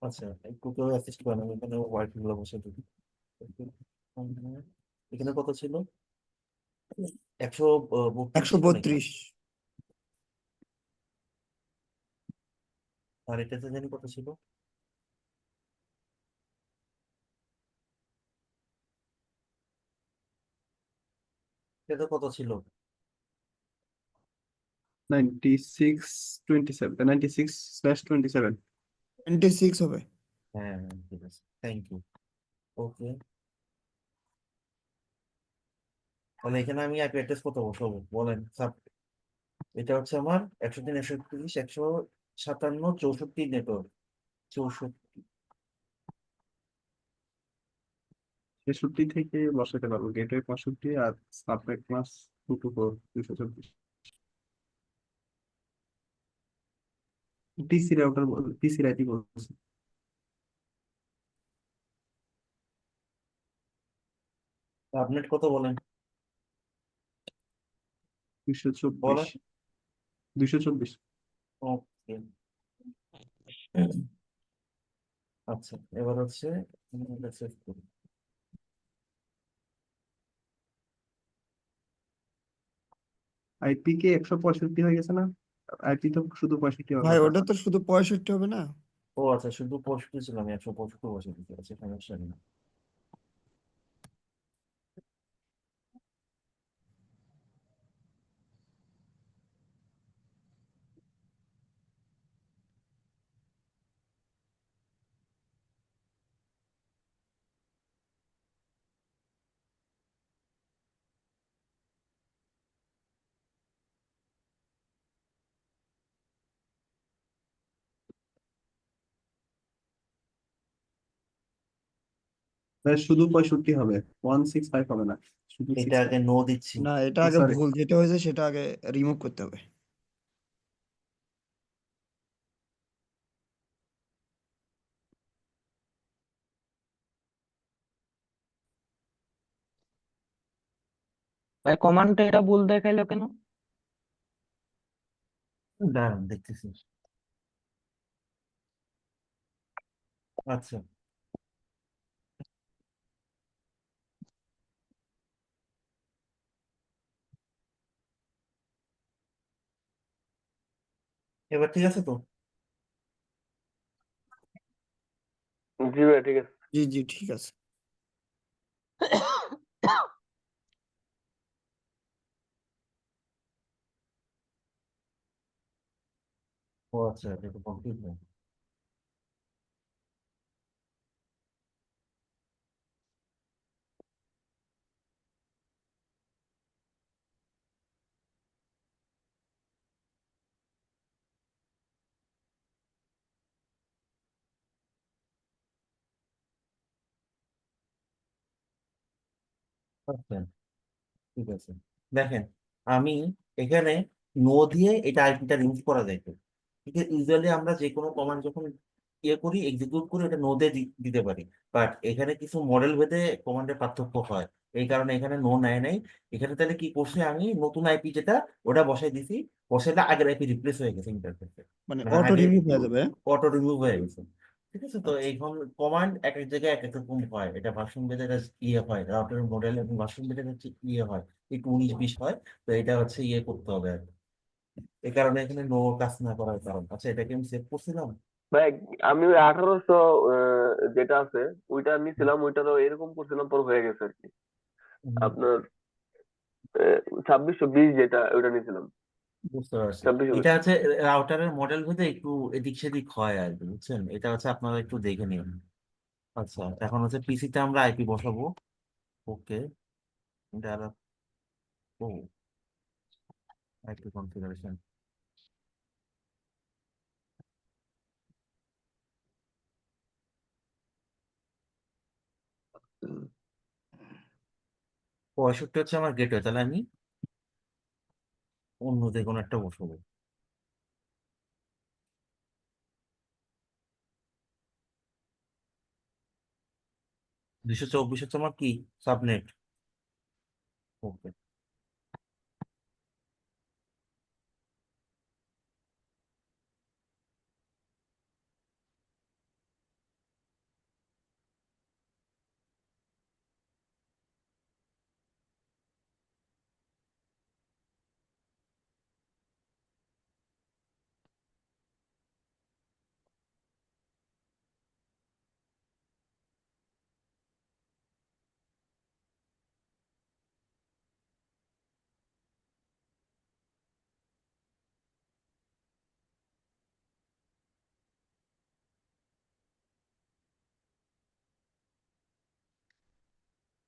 আচ্ছা, একটু কেউ অ্যাসিস্ট করেন, আমি এখানে ওয়াইফ গুলো বসে দিই। এখানে কত ছিল? 132 ছিল নাকি? 132। আর এটাতে জানি কত ছিল? এটা কত ছিল? 96/27 26 হবে। হ্যাঁ, হ্যাঁ, ঠিক আছে, থ্যাংক ইউ। ওকে, তাহলে এখানে আমি আইপি অ্যাড্রেস কত বসাবো বলেন? এটা হচ্ছে আমার 103, 131, 157, 64 নেটওয়ার্ক। 64। 63 থেকে বসাতে পারবো, গেটওয়ে 65 আর subnet class 224 224। TC router, TC IP বলছি। আপডেট কত বলেন? 224 বলেন। 224। ওকে, আচ্ছা, এবার হচ্ছে সেভ করি। আইপি কে 165 হয়ে গেছে না? আইপি তো শুধু 65 হবে ভাই ওটা। ওটা তো শুধু 65 হবে না? ও আচ্ছা, শুধু 65 ছিল, আমি 165 বসে দিতে আছে, সমস্যা নেই। তাই শুধু 65 হবে, 165 হবে না, শুধু এটা আগে নো দিচ্ছি। না, এটা আগে সরি। ভুল, যেটা হয়েছে সেটা আগে রিমুভ করতে হবে। ভাই কমান্ডটা এটা ভুল দেখাইলো কেন? দাঁড়ান দেখতেছি। আচ্ছা, এবার ঠিক আছে তো? জি ভাই, ঠিক আছে। জি জি ঠিক আছে। ও আচ্ছা, এটা তো কমপ্লিট না। আচ্ছা, ঠিক আছে। দেখেন, আমি এখানে নো দিয়ে এটা আইপিটা রিমুভ করা যায় তো। ঠিক আছে, ইউজুয়ালি আমরা যে কোনো কমান্ড যখন ইয়ে করি, এক্সিকিউট করি, এটা নো দিয়ে দিতে পারি। বাট এখানে কিছু মডেল ভেদে কমান্ডের পার্থক্য হয়, এই কারণে এখানে নো নেয় নাই। এখানে তাহলে কি করছি, আমি নতুন আইপি যেটা ওটা বসাই দিছি, বসাইলে আগের আইপি রিপ্লেস হয়ে গেছে ইন্টারফেসে। মানে মানে অটো আগে রিমুভ হয়ে যাবে? অটো রিমুভ হয়ে গেছে। ঠিক আছে, তো আচ্ছা এইখন কমান্ড এক এক জায়গায় এক এক রকম হয়, এটা ভার্সন ভেদে এটা ইয়ে হয়, রাউটারের মডেল এবং ভার্সন ভেদে হচ্ছে ইয়ে হয়, একটু 19-20 হয়। তো এটা হচ্ছে ইয়ে করতে হবে আর কি। এই কারণে এখানে নো কাজ না করার কারণ। আচ্ছা, এটাকে আমি সেভ করছিলাম। ভাই আমি ওই 1800 যেটা আছে ওইটা নিছিলাম, ওইটারও এরকম করছিলাম, পর হয়ে গেছে আর কি। হুম, আপনার 2620 যেটা ওইটা নিয়েছিলাম। বুঝতে পারছি। 2620। এটা হচ্ছে রাউটারের মডেল ভেদে একটু এদিক সেদিক হয় আর কি, বুঝছেন? এটা হচ্ছে আপনারা একটু দেখে নিন। আচ্ছা, এখন হচ্ছে পিসিতে আমরা আইপি বসাবো। ওকে, এটা ও আইপি কনফিগারেশন। হুম। 65 হচ্ছে আমার গেটওয়ে, তাহলে আমি অন্য যে কোনো একটা বসাবো। 224 হচ্ছে আমার কি, সাবনেট। ওকে।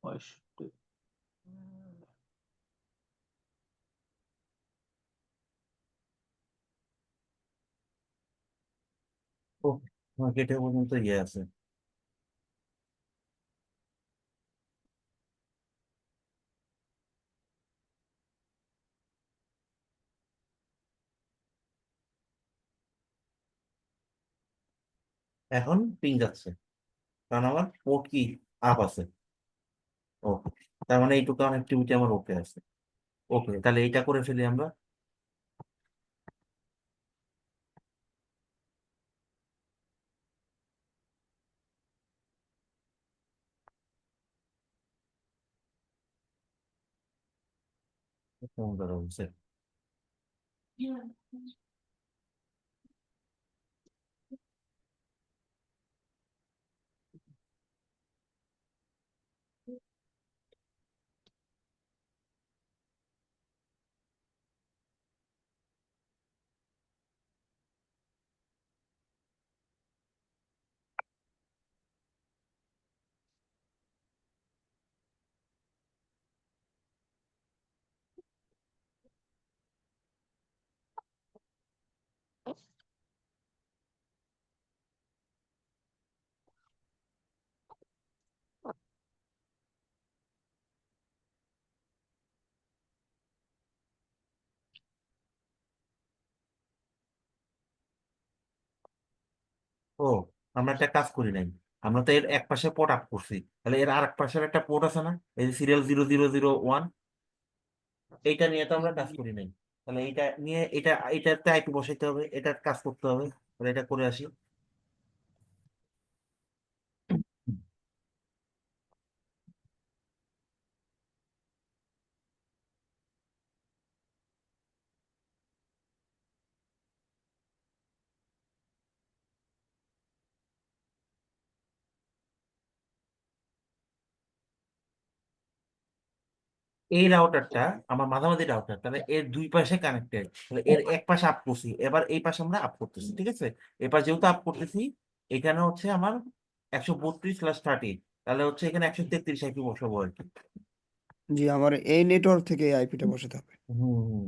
পঁয়ষট্টি। ওকে, আমার গেটওয়ে পর্যন্ত ইয়ে আছে। এখন পিং যাচ্ছে, কারণ আমার পোর্ট কি আপ আছে। ওকে, তার মানে এইটুকু কানেক্টিভিটি আমার ওকে আছে। ওকে, তাহলে এইটা করে ফেলি আমরা। কেমন দাঁড়াবো, set। ও, আমরা একটা কাজ করি নাই। আমরা তো এর এক পাশে পোর্ট আপ করছি, তাহলে এর আর এক পাশের একটা পোর্ট আছে না, এই যে সিরিয়াল 0001, এইটা নিয়ে তো আমরা কাজ করি নাই। তাহলে এইটা নিয়ে এটাতে আইপি বসাইতে হবে, এটার কাজ করতে হবে। তাহলে এটা করে আসি। এই রাউটারটা আমার মাঝামাঝি রাউটার, তাহলে এর দুই পাশে কানেক্টেড, তাহলে এর এক পাশে আপ করছি, এবার এই পাশে আমরা আপ করতেছি, ঠিক আছে। এবার যেহেতু আপ করতেছি, এখানে হচ্ছে আমার 132/30, তাহলে হচ্ছে এখানে 133 আইপি বসাবো আর কি। জি, আমার এই নেটওয়ার্ক থেকে এই আইপিটা বসাতে হবে। হুম।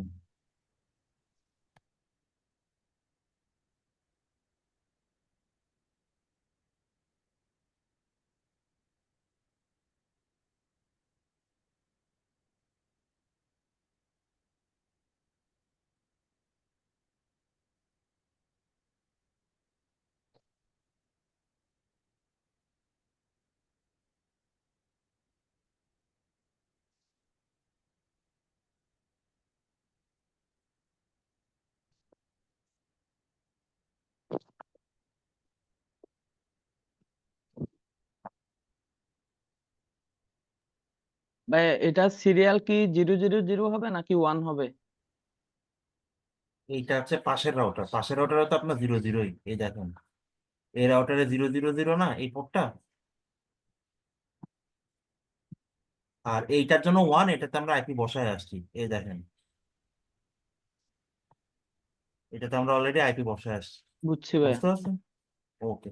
ভাই এটা সিরিয়াল কি 000 হবে নাকি 1 হবে? এইটা হচ্ছে পাশের রাউটার, পাশের রাউটারে তো আপনার 00ই, এই দেখেন এই রাউটারে 000 না এই পোর্টটা, আর এইটার জন্য 1, এটাতে আমরা আইপি বসায় আসছি, এই দেখেন এটাতে আমরা অলরেডি আইপি বসায় আসছি। বুঝছি ভাই। বুঝতে পারছেন? ওকে।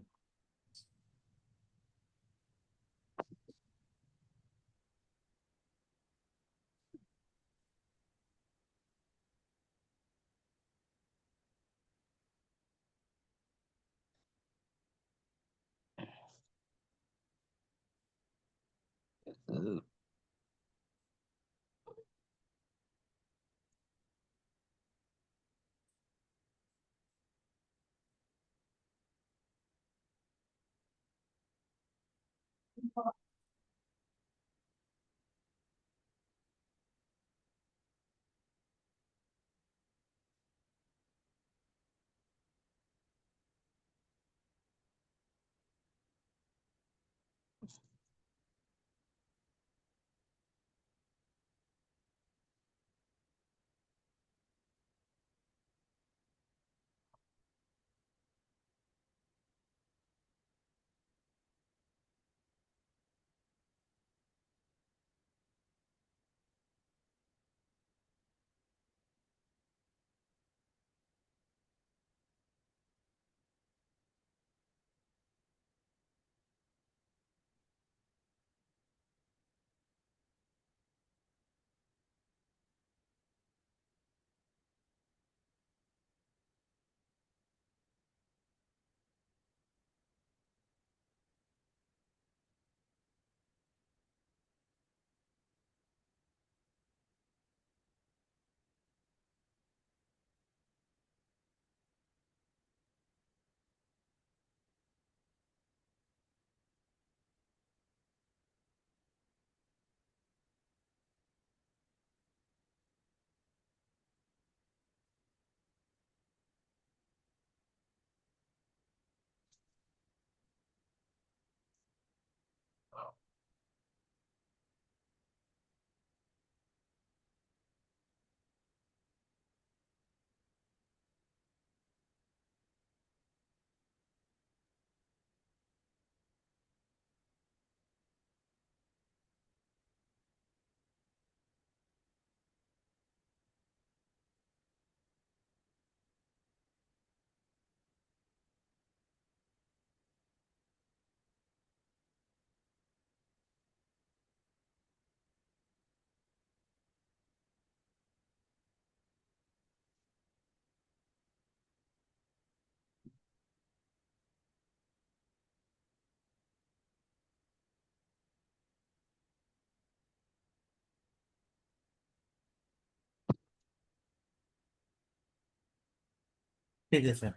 ঠিক আছে,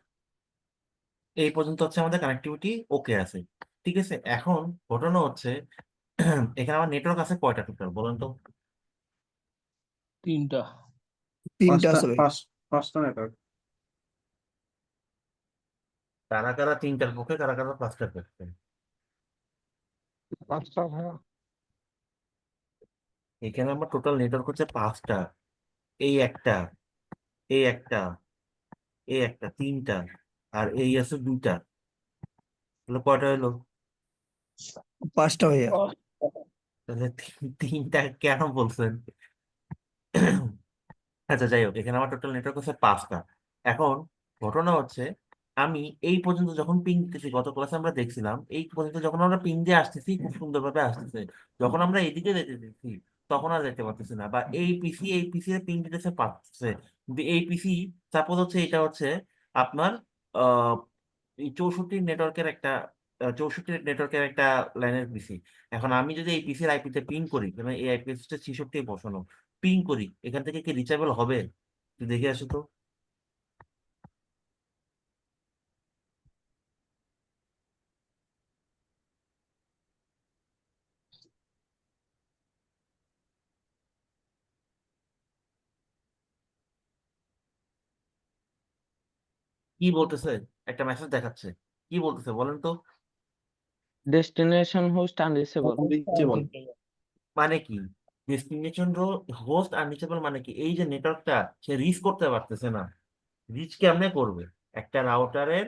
এই পর্যন্ত হচ্ছে আমাদের কানেক্টিভিটি ওকে আছে। ঠিক আছে, এখন ঘটনা হচ্ছে এখানে আমার নেটওয়ার্ক আছে কয়টা টোটাল বলেন তো? 3টা। 3টা আছে ভাই। পাঁচটা নেটওয়ার্ক। কারা কারা 3টার পক্ষে, কারা কারা 5টার পক্ষে? 5টা ভাইয়া। এখানে আমার টোটাল নেটওয়ার্ক হচ্ছে 5টা। এই একটা, এই একটা, এই একটা, 3টা, আর এই আছে 2টা, তাহলে কয়টা হলো? 5টা ভাইয়া। তাহলে 3টা কেন বলছেন? আচ্ছা, যাই হোক, এখানে আমার টোটাল নেটওয়ার্ক হচ্ছে 5টা। এখন ঘটনা হচ্ছে, আমি এই পর্যন্ত যখন পিং দিতেছি, গত ক্লাসে আমরা দেখছিলাম, এই পর্যন্ত যখন আমরা পিং দিয়ে আসতেছি খুব সুন্দরভাবে আসতেছে, যখন আমরা এদিকে যেতেছি তখন আর যেতে পারতেছি না, বা এই পিসি এর পিং দিতেছে পাচ্ছে, কিন্তু এই পিসি সাপোজ হচ্ছে এটা হচ্ছে আপনার আহ এই 64 নেটওয়ার্কের একটা লাইনের পিসি। এখন আমি যদি এই পিসির আইপিতে পিং করি, মানে এই আইপি 66 বসানো, পিং করি, এখান থেকে কি রিচাবল হবে? একটু দেখে আসো তো। কি বলতেছে? একটা মেসেজ দেখাচ্ছে, কি বলতেছে বলেন তো? Destination host unreachable. আনরিচেবল। মানে কি ডেস্টিনেশন হোস্ট আনরিচেবল মানে কি? এই যে নেটওয়ার্কটা সে রিচ করতে পারতেছে না। রিচ কেমনে করবে? একটা রাউটারের,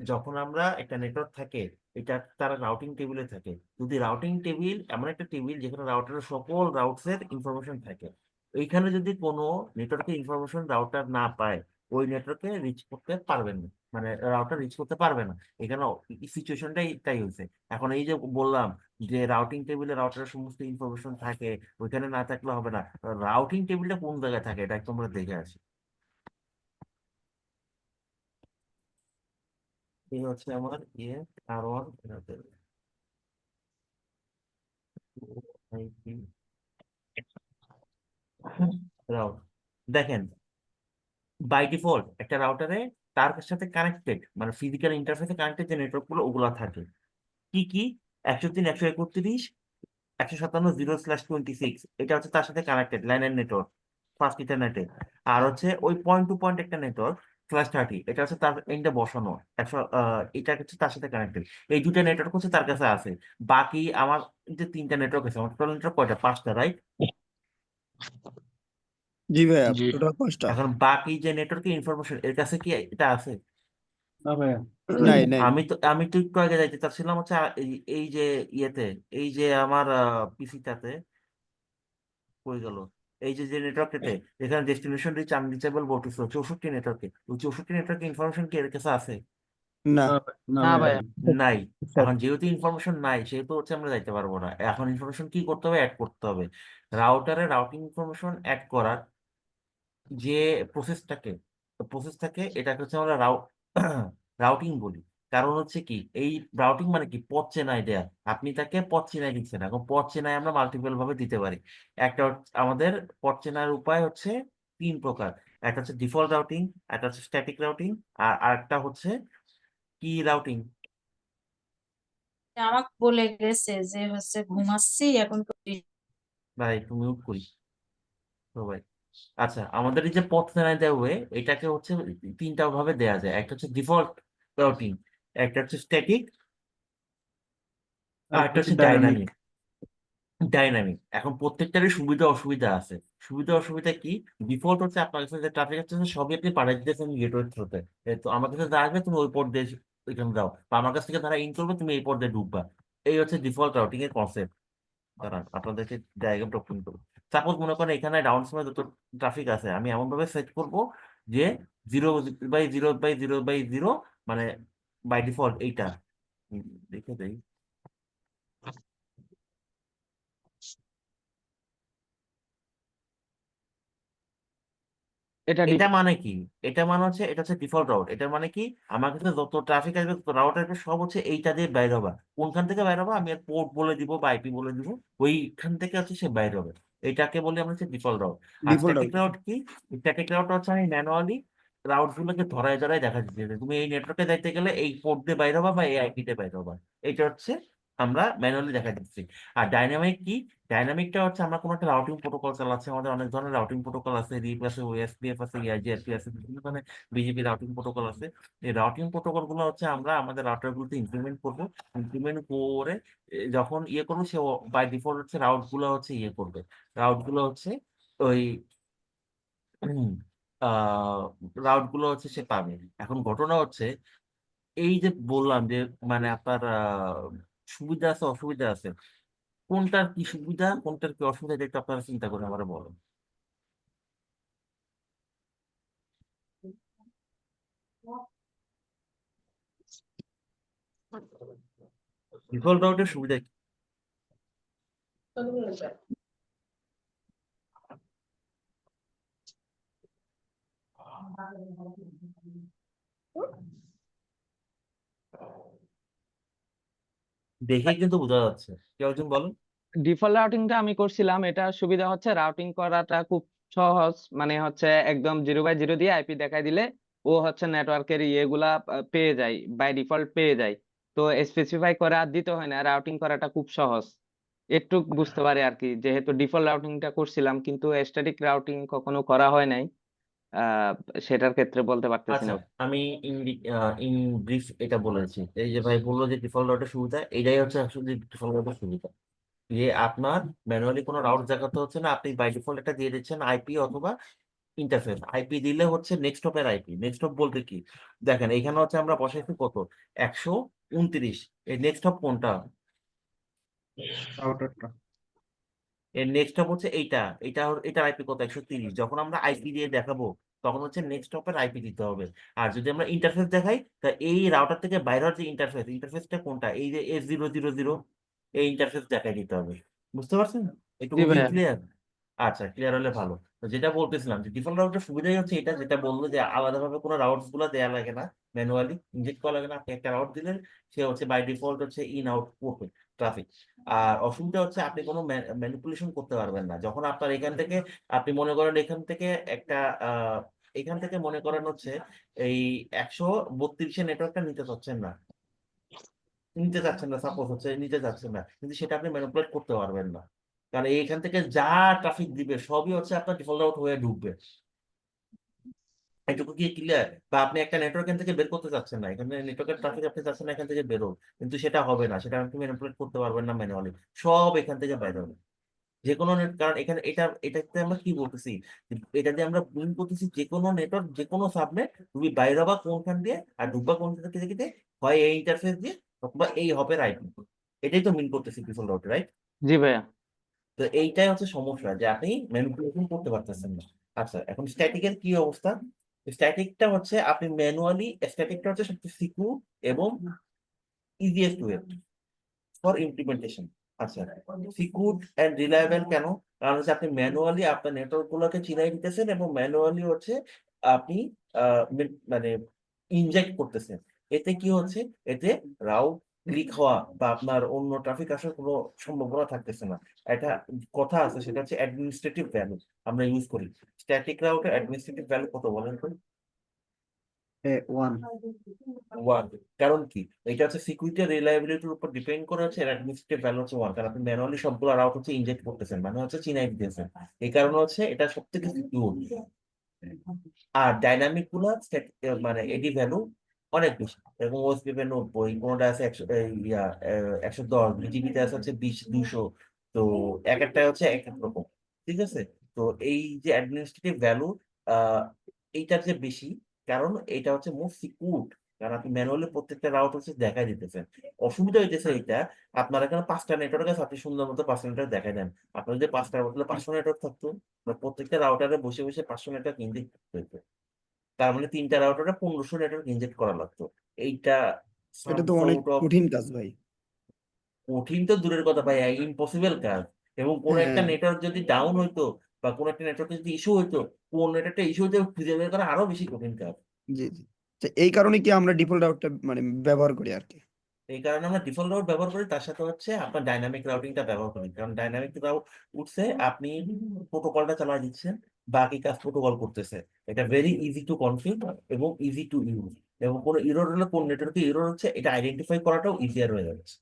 যখন আমরা একটা নেটওয়ার্ক থাকে, এটা তার রাউটিং টেবিলে থাকে। যদি রাউটিং টেবিল এমন একটা টেবিল যেখানে রাউটারের সকল রাউটস এর ইনফরমেশন থাকে, ওইখানে যদি কোনো নেটওয়ার্কের ইনফরমেশন রাউটার না পায়, ওই নেটওয়ার্কে রিচ করতে পারবেন না, মানে রাউটার রিচ করতে পারবে না। এখানে সিচুয়েশনটাই তাই হয়েছে। এখন এই যে বললাম যে রাউটিং টেবিলে রাউটারের সমস্ত ইনফরমেশন থাকে, ওইখানে না থাকলে হবে না। রাউটিং টেবিলটা কোন জায়গায় থাকে এটা একটু আমরা দেখে আসি। এই হচ্ছে আমার R1 রাউট। দেখেন, বাই ডিফল্ট একটা রাউটারে তার সাথে কানেক্টেড, মানে ফিজিক্যাল ইন্টারফেসে কানেক্টেড যে নেটওয়ার্ক গুলো ওগুলা থাকে। কি কি? 103.131.57.0/26, এটা হচ্ছে তার সাথে কানেক্টেড লাইনের নেটওয়ার্ক, ফার্স্ট ইথারনেটে। আর হচ্ছে ওই পয়েন্ট টু পয়েন্ট একটা নেটওয়ার্ক /30, এটা হচ্ছে তার এন্ডে বসানো 100, এটা হচ্ছে তার সাথে কানেক্টেড। এই দুটো নেটওয়ার্ক হচ্ছে তার কাছে আছে। বাকি আমার যে 3টা নেটওয়ার্ক আছে, আমার টোটাল নেটওয়ার্ক কয়টা? 5টা, রাইট? জি ভাইয়া, জি। টোটাল 5টা। এখন বাকি যে নেটওয়ার্কের ইনফরমেশন এর কাছে কি এটা আছে? না ভাইয়া। নাই নাই। আমি তো একটু আগে যাইতে চাচ্ছিলাম হচ্ছে এই যে ইয়েতে, এই যে আমার পিসিটাতে কই গেল, এই যে যে নেটওয়ার্কটাতে এখানে ডেস্টিনেশন রিচ আনরিচেবল বলতেছে 64 নেটওয়ার্কে, ওই 64 নেটওয়ার্কে ইনফরমেশন কি এর কাছে আছে? না। না না ভাইয়া। ভাইয়া। নাই। এখন যেহেতু ইনফরমেশন নাই, সেহেতু হচ্ছে আমরা যাইতে পারবো না। এখন ইনফরমেশন কি করতে হবে? অ্যাড করতে হবে। রাউটারে রাউটিং ইনফরমেশন অ্যাড করার যে প্রসেসটাকে এটাকে হচ্ছে আমরা রাউটিং বলি। কারণ হচ্ছে কি, এই রাউটিং মানে কি? পথ চেনাই দেয়া। আপনি তাকে পথ চেনাই দিচ্ছেন। এখন পথ চেনাই আমরা মাল্টিপল ভাবে দিতে পারি। আমাদের পথ চেনার উপায় হচ্ছে 3 প্রকার। একটা হচ্ছে ডিফল্ট রাউটিং, একটা হচ্ছে স্ট্যাটিক রাউটিং, আর আরেকটা হচ্ছে কি রাউটিং? আমাকে বলে গেছে যে ঘুমাচ্ছি এখন ভাই একটু মিউট করি তো ভাই। আচ্ছা, আমাদের এই যে পথ চেনাই দেওয়া হয়, এটাকে হচ্ছে 3টা ভাবে দেয়া যায়। একটা হচ্ছে ডিফল্ট রাউটিং, একটা হচ্ছে স্ট্যাটিক, আর আরেকটা একটা হচ্ছে হচ্ছে ডাইনামিক। ডাইনামিক। এখন প্রত্যেকটারই সুবিধা অসুবিধা আছে। সুবিধা অসুবিধা কি? ডিফল্ট হচ্ছে আপনার কাছে যে ট্রাফিক আছে সবই আপনি পাঠিয়ে দিতেছেন গেটওয়ে থ্রুতে। তো আমার কাছে যা আসবে তুমি ওই পথ দিয়ে ওইখানে যাও, বা আমার কাছ থেকে যারা ইন করবে তুমি এই পথ দিয়ে ঢুকবা। এই হচ্ছে ডিফল্ট রাউটিং এর কনসেপ্ট। দাঁড়ান আপনাদেরকে ডায়াগ্রামটা ওপেন করবো। সাপোজ মনে করেন এখানে ডাউন সময় যত ট্রাফিক আছে, আমি এমন ভাবে সেট করবো যে 0/0/0/0, মানে বাই ডিফল্ট এইটা দেখে দেই। এটা এটা মানে কি? এটা মানে হচ্ছে এটা হচ্ছে ডিফল্ট রাউট। এটা মানে কি, আমার কাছে যত ট্রাফিক আসবে, যত রাউট আসবে, সব হচ্ছে এইটা দিয়ে বাইর হবে। কোনখান থেকে বাইর হবে? আমি পোর্ট বলে দিব বা আইপি বলে দিব, ওইখান থেকে হচ্ছে সে বাইর হবে। এটাকে বলি আমরা হচ্ছে ডিফল্ট রাউট। আর ডিফল্ট স্ট্যাটিক আউট। রাউট কি? স্ট্যাটিক রাউট হচ্ছে আমি ম্যানুয়ালি রাউট গুলোকে ধরায় ধরায় দেখা দিচ্ছি যে তুমি এই নেটওয়ার্কে যাইতে গেলে এই পোর্ট দিয়ে বাইর হবা বা এই আইপি দিয়ে বাইর হবা। এটা হচ্ছে আমরা ম্যানুয়ালি দেখা দিচ্ছি। আর ডাইনামিক কি? ডাইনামিকটা হচ্ছে আমরা কোনো একটা রাউটিং প্রোটোকল চালাচ্ছি। আমাদের অনেক ধরনের রাউটিং প্রোটোকল আছে, রিপ আছে, ওএসপিএফ আছে, ইআইজিআরপি আছে, বিভিন্ন ধরনের বিজিপি রাউটিং প্রোটোকল আছে। এই রাউটিং প্রোটোকল গুলো হচ্ছে আমরা আমাদের রাউটার গুলোতে ইমপ্লিমেন্ট করবো। ইমপ্লিমেন্ট করে যখন ইয়ে করবো, সে বাই ডিফল্ট হচ্ছে রাউট গুলো হচ্ছে ইয়ে করবে। রাউট গুলো হচ্ছে ওই রাউট গুলো হচ্ছে সে পাবে। এখন ঘটনা হচ্ছে এই যে বললাম যে মানে আপনার সুবিধা আছে অসুবিধা আছে, কোনটার কি সুবিধা কোনটার কি অসুবিধা, এটা একটু আপনারা চিন্তা করে আমার বলেন। ডিফল্ট রাউটের সুবিধা কি? দেখেই কিন্তু বোঝা যাচ্ছে। কেউ একজন বলেন। ডিফল্ট রাউটিংটা আমি করছিলাম, এটা সুবিধা হচ্ছে রাউটিং করাটা খুব সহজ, মানে হচ্ছে একদম 0 বাই 0 দিয়ে আইপি দেখাই দিলে ও হচ্ছে নেটওয়ার্কের ইয়েগুলা পেয়ে যায়, বাই ডিফল্ট পেয়ে যায়। তো স্পেসিফাই করে আর দিতে হয় না, রাউটিং করাটা খুব সহজ। একটু বুঝতে পারি আর কি, যেহেতু ডিফল্ট রাউটিংটা করছিলাম, কিন্তু স্ট্যাটিক রাউটিং কখনো করা হয় নাই। আহ সেটার ক্ষেত্রে বলতে পারতেছি আচ্ছা, না। আমি ইন ব্রিফ এটা বলেছি। এই যে ভাই বললো যে ডিফল্ট রাউটের সুবিধা, এটাই হচ্ছে আসলে ডিফল্ট রাউটের সুবিধা। যে আপনার ম্যানুয়ালি কোনো রাউট দেখাতে হচ্ছে না, আপনি বাই ডিফল্ট একটা দিয়ে দিচ্ছেন আইপি অথবা ইন্টারফেস। আইপি দিলে হচ্ছে নেক্সট হপের আইপি। নেক্সট হপ বলতে কি, দেখেন এখানে হচ্ছে আমরা বসাইছি কত, 129। এই নেক্সট হপ কোনটা? রাউটারটা। এর নেক্সট হপ হচ্ছে এইটা। এটার আইপি কত, 130। যখন আমরা আইপি দিয়ে দেখাবো তখন হচ্ছে নেক্সট হপের আইপি দিতে হবে। আর যদি আমরা ইন্টারফেস দেখাই, তা এই রাউটার থেকে বাইরের যে ইন্টারফেসটা কোনটা, এই যে S000, এই ইন্টারফেস দেখাই দিতে হবে। বুঝতে পারছেন? একটু জি ভাইয়া। ক্লিয়ার? আচ্ছা, ক্লিয়ার হলে ভালো। তো যেটা বলতেছিলাম যে ডিফল্ট রাউটের সুবিধাই হচ্ছে এটা, যেটা বললো যে আলাদাভাবে কোনো রাউটস গুলো দেওয়া লাগে না, ম্যানুয়ালি ইনজেক্ট করা লাগে না। আপনি একটা রাউট দিলেন, সে হচ্ছে বাই ডিফল্ট হচ্ছে ইন আউট করবে ট্রাফিক। আর অসুবিধা হচ্ছে আপনি কোনো ম্যানিপুলেশন করতে পারবেন না। যখন আপনার এখান থেকে, আপনি মনে করেন এখান থেকে একটা এখান থেকে মনে করেন হচ্ছে এই 132 নেটওয়ার্কটা নিতে চাচ্ছেন না, সাপোজ হচ্ছে নিতে চাচ্ছেন না, কিন্তু সেটা আপনি ম্যানিপুলেট করতে পারবেন না। কারণ এইখান থেকে যা ট্রাফিক দিবে সবই হচ্ছে আপনার ডিফল্ট রাউট হয়ে ঢুকবে। এটুকু কি ক্লিয়ার? বা আপনি একটা নেটওয়ার্ক থেকে বের করতে চাচ্ছেন না, এখানে নেটওয়ার্কের ট্রাফিক আপনি চাচ্ছেন না এখান থেকে বেরো, কিন্তু সেটা হবে না, সেটা আপনি ম্যানিপুলেট করতে পারবেন না ম্যানুয়ালি। সব এখান থেকে বাইরে হবে যে কোনো নেট। কারণ এখানে এটাতে আমরা কি বলতেছি, এটা দিয়ে আমরা মিন করতেছি যে কোনো নেটওয়ার্ক, যে কোনো সাবনেট, তুমি বাইরে হবা কোনখান দিয়ে আর ঢুকবা কোন থেকে থেকে, হয় এই ইন্টারফেস দিয়ে অথবা এই হপের আইপি। এটাই তো মিন করতেছি ডিফল্ট রাউট, রাইট? জি ভাইয়া। তো এইটাই হচ্ছে সমস্যা, যে আপনি ম্যানিপুলেশন করতে পারতেছেন না। আচ্ছা, এখন স্ট্যাটিকের কি অবস্থা? স্ট্যাটিকটা হচ্ছে আপনি ম্যানুয়ালি, স্ট্যাটিকটা হচ্ছে সবচেয়ে সিকিউর এবং ইজিয়েস্ট ওয়ে ফর ইমপ্লিমেন্টেশন। আচ্ছা, সিকিউর এন্ড রিলায়েবল কেন? কারণ হচ্ছে আপনি ম্যানুয়ালি আপনার নেটওয়ার্ক গুলোকে চিনাই দিতেছেন এবং ম্যানুয়ালি হচ্ছে আপনি মানে ইনজেক্ট করতেছেন। এতে কি হচ্ছে, এতে রাউট লিক হওয়া বা আপনার অন্য ট্রাফিক আসার কোনো সম্ভাবনা থাকতেছে না। একটা কথা আছে, সেটা হচ্ছে অ্যাডমিনিস্ট্রেটিভ ভ্যালু আমরা ইউজ করি। স্ট্যাটিক রাউটের অ্যাডমিনিস্ট্রেটিভ ভ্যালু কত বলেন তো? 1। 1। কারণ কি, এটা হচ্ছে সিকিউরিটি আর রিলায়েবিলিটির উপর ডিপেন্ড করে হচ্ছে অ্যাডমিনিস্ট্রেটিভ ভ্যালু হচ্ছে 1। কারণ আপনি ম্যানুয়ালি সবগুলো রাউট হচ্ছে ইনজেক্ট করতেছেন, মানে হচ্ছে চিনাই দিতেছেন। এই কারণে হচ্ছে এটা সব থেকে সিকিউর। আর ডাইনামিক গুলো মানে এডি ভ্যালু অনেক বেশি। এবং ওএসপিপি 90, কোনোটা আছে 110, বিজিবিতে আছে হচ্ছে 20, 200। তো এক একটা হচ্ছে এক এক রকম। ঠিক আছে? তো এই যে অ্যাডমিনিস্ট্রেটিভ ভ্যালু এইটার যে বেশি, কারণ এটা হচ্ছে মোস্ট সিকিউর। কারণ আপনি ম্যানুয়ালি প্রত্যেকটা রাউট হচ্ছে দেখাই দিতেছেন। অসুবিধা হইতেছে এইটা, আপনার এখানে 5টা নেটওয়ার্ক আছে, আপনি সুন্দর মতো 5টা নেটওয়ার্ক দেখাই দেন। আপনার যদি 5টার বদলে 500 নেটওয়ার্ক থাকতো, প্রত্যেকটা রাউটারে বসে বসে 500 নেটওয়ার্ক ইনজেক্ট করতে হতো। তার মানে 3টা রাউটারে 1500 নেটওয়ার্ক ইনজেক্ট করা লাগতো। এইটা সাম এটা তো অনেক সর্ট অফ কঠিন কাজ ভাই। কঠিন তো দূরের কথা ভাই, ইম্পসিবল কাজ। এবং কোন একটা হ্যাঁ। নেটওয়ার্ক যদি ডাউন হইতো বা কোন একটা নেটওয়ার্কে যদি ইস্যু হইতো, কোন নেটওয়ার্কটা ইস্যু হইতো খুঁজে বের করা আরো বেশি কঠিন কাজ। জি জি। তো এই কারণে কি আমরা ডিফল্ট রাউটটা মানে ব্যবহার করি আর কি। এই কারণে আমরা ডিফল্ট রাউট ব্যবহার করি, তার সাথে হচ্ছে আপনার ডাইনামিক রাউটিংটা ব্যবহার করি। কারণ ডাইনামিক রাউট উঠছে, আপনি প্রোটোকলটা চালা দিচ্ছেন, বাকি কাজ প্রোটোকল করতেছে। এটা ভেরি ইজি টু কনফিগ এবং ইজি টু ইউজ। এবং কোনো ইরর হলে কোন নেটওয়ার্কে ইরর হচ্ছে এটা আইডেন্টিফাই করাটাও ইজিয়ার হয়ে যাচ্ছে।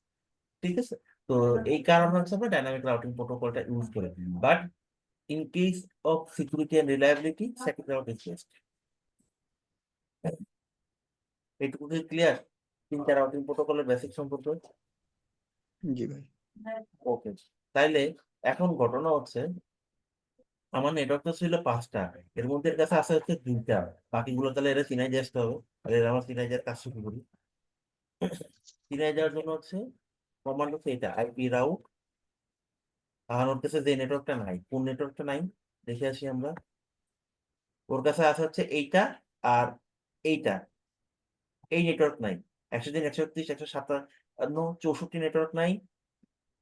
ঠিক আছে? তো এই কারণে হচ্ছে আমরা ডাইনামিক রাউটিং প্রোটোকলটা ইউজ করি। But in case of security and reliability, static route is best. এইটুকু কি ক্লিয়ার 3টা রাউটিং প্রোটোকলের বেসিক সম্পর্কে? জি ভাই। ওকে। তাইলে এখন ঘটনা হচ্ছে, আমার নেটওয়ার্ক তো ছিল 5টা, এর মধ্যে এর কাছে আছে হচ্ছে 2টা। বাকিগুলো তাহলে এরা চিনাই দিয়ে আসতে হবে। তাহলে এরা আমার চিনাই যাওয়ার কাজ শুরু করি। চিনাই যাওয়ার জন্য হচ্ছে কমান্ড হচ্ছে এটা, আইপি রাউট। আর ওর কাছে যে নেটওয়ার্কটা নাই, কোন নেটওয়ার্কটা নাই দেখে আসি আমরা। ওর কাছে আছে হচ্ছে এইটা আর এইটা, এই নেটওয়ার্ক নাই। 103, 131, 157, 64 নেটওয়ার্ক নাই,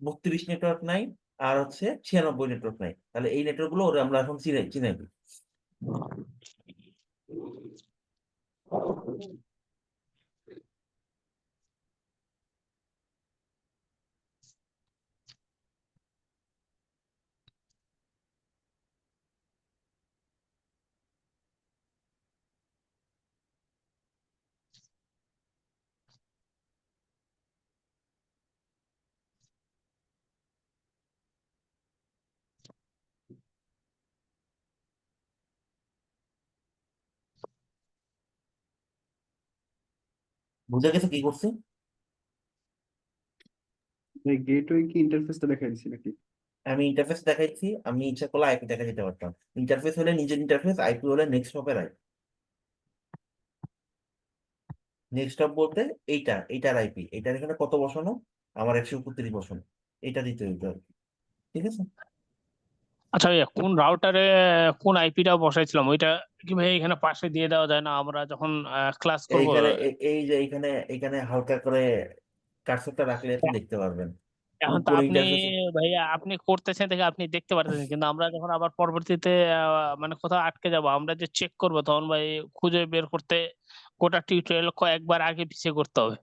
32 নেটওয়ার্ক নাই, আর হচ্ছে 96 নেটওয়ার্ক নাই। তাহলে এই নেটওয়ার্ক গুলো ওরা আমরা এখন চিনাই। বুঝে গেছে কি করছে? এই গেটওয়ে কি ইন্টারফেসটা দেখাই দিছি নাকি? আমি ইন্টারফেস দেখাইছি, আমি ইচ্ছা করলে আইপি দেখা যেতে পারতাম। ইন্টারফেস হলে নিজের ইন্টারফেস, আইপি হলে নেক্সট হপের আইপি। নেক্সট হপ বলতে এইটার আইপি, এইটার এখানে কত বসানো? আমার 131 বসানো, এটা দিতে হইতে হবে। ঠিক আছে, আচ্ছা ভাইয়া, কোন রাউটারে কোন আইপিটা বসাইছিলাম ওইটা কি ভাই এখানে পাশে দিয়ে দেওয়া যায় না? আমরা যখন ক্লাস করব এইখানে এই যে এইখানে হালকা করে কার্সরটা রাখলে আপনি দেখতে পারবেন এখন তো কোন আপনি ইন্টারফেস। ভাইয়া আপনি করতেছেন দেখে আপনি দেখতে পারতেছেন, কিন্তু আমরা যখন আবার পরবর্তীতে মানে কোথাও আটকে যাব, আমরা যে চেক করব তখন ভাই খুঁজে বের করতে গোটা টিউটোরিয়াল কয়েকবার আগে পিছিয়ে করতে হবে।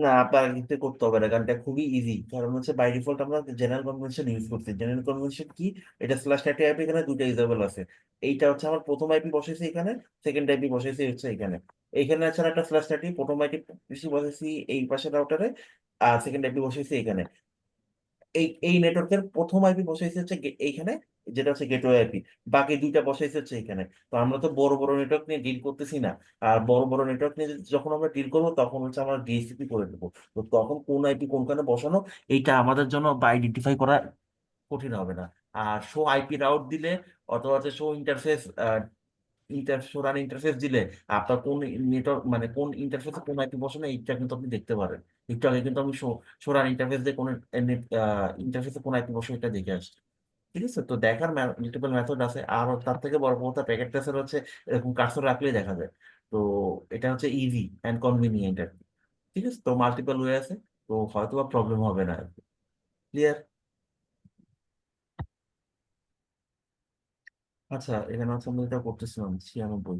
না, আপনার কিন্তু করতে হবে না, কারণ এটা খুবই ইজি। কারণ হচ্ছে বাই ডিফল্ট আমরা জেনারেল কনভেনশন ইউজ করছি। জেনারেল কনভেনশন কি? এটা স্ল্যাশ আইপি, এখানে দুটো ইউজেবল আছে। এইটা হচ্ছে আমার প্রথম আইপি বসেছে এখানে, সেকেন্ড আইপি বসেছে হচ্ছে এখানে। এইখানে আছে একটা স্ল্যাশ আইপি, প্রথম আইপি বেশি বসেছি এই পাশের রাউটারে, আর সেকেন্ড আইপি বসেছে এখানে। এই নেটওয়ার্কের প্রথম আইপি বসাইছে হচ্ছে এইখানে, যেটা হচ্ছে গেটওয়ে আইপি। বাকি দুইটা বসাইছে হচ্ছে এখানে। তো আমরা তো বড় বড় নেটওয়ার্ক নিয়ে ডিল করতেছি না। আর বড় বড় নেটওয়ার্ক নিয়ে যখন আমরা ডিল করবো তখন হচ্ছে আমরা ডিএসসিপি করে দেবো। তো তখন কোন আইপি কোনখানে বসানো, এইটা আমাদের জন্য বা আইডেন্টিফাই করা কঠিন হবে না। আর শো আইপি রাউট দিলে অথবা হচ্ছে শো ইন্টারফেস, রান ইন্টারফেস দিলে আপনার কোন নেটওয়ার্ক মানে কোন ইন্টারফেসে কোন আইপি বসানো এইটা কিন্তু আপনি দেখতে পারেন। একটু আগে কিন্তু আমি শো রান ইন্টারফেস দিয়ে কোন ইন্টারফেসে কোন আইপি বসে এটা দেখে আসছি। ঠিক আছে, তো দেখার মাল্টিপল মেথড আছে। আর তার থেকে বড় কথা প্যাকেট ট্রেসার হচ্ছে এরকম কার্সর রাখলেই দেখা যায়। তো এটা হচ্ছে ইজি অ্যান্ড কনভিনিয়েন্ট আর কি। ঠিক আছে, তো মাল্টিপল ওয়ে আছে, তো হয়তো বা প্রবলেম হবে না আর কি। ক্লিয়ার? আচ্ছা, এখানে হচ্ছে আমরা এটা করতেছিলাম 96।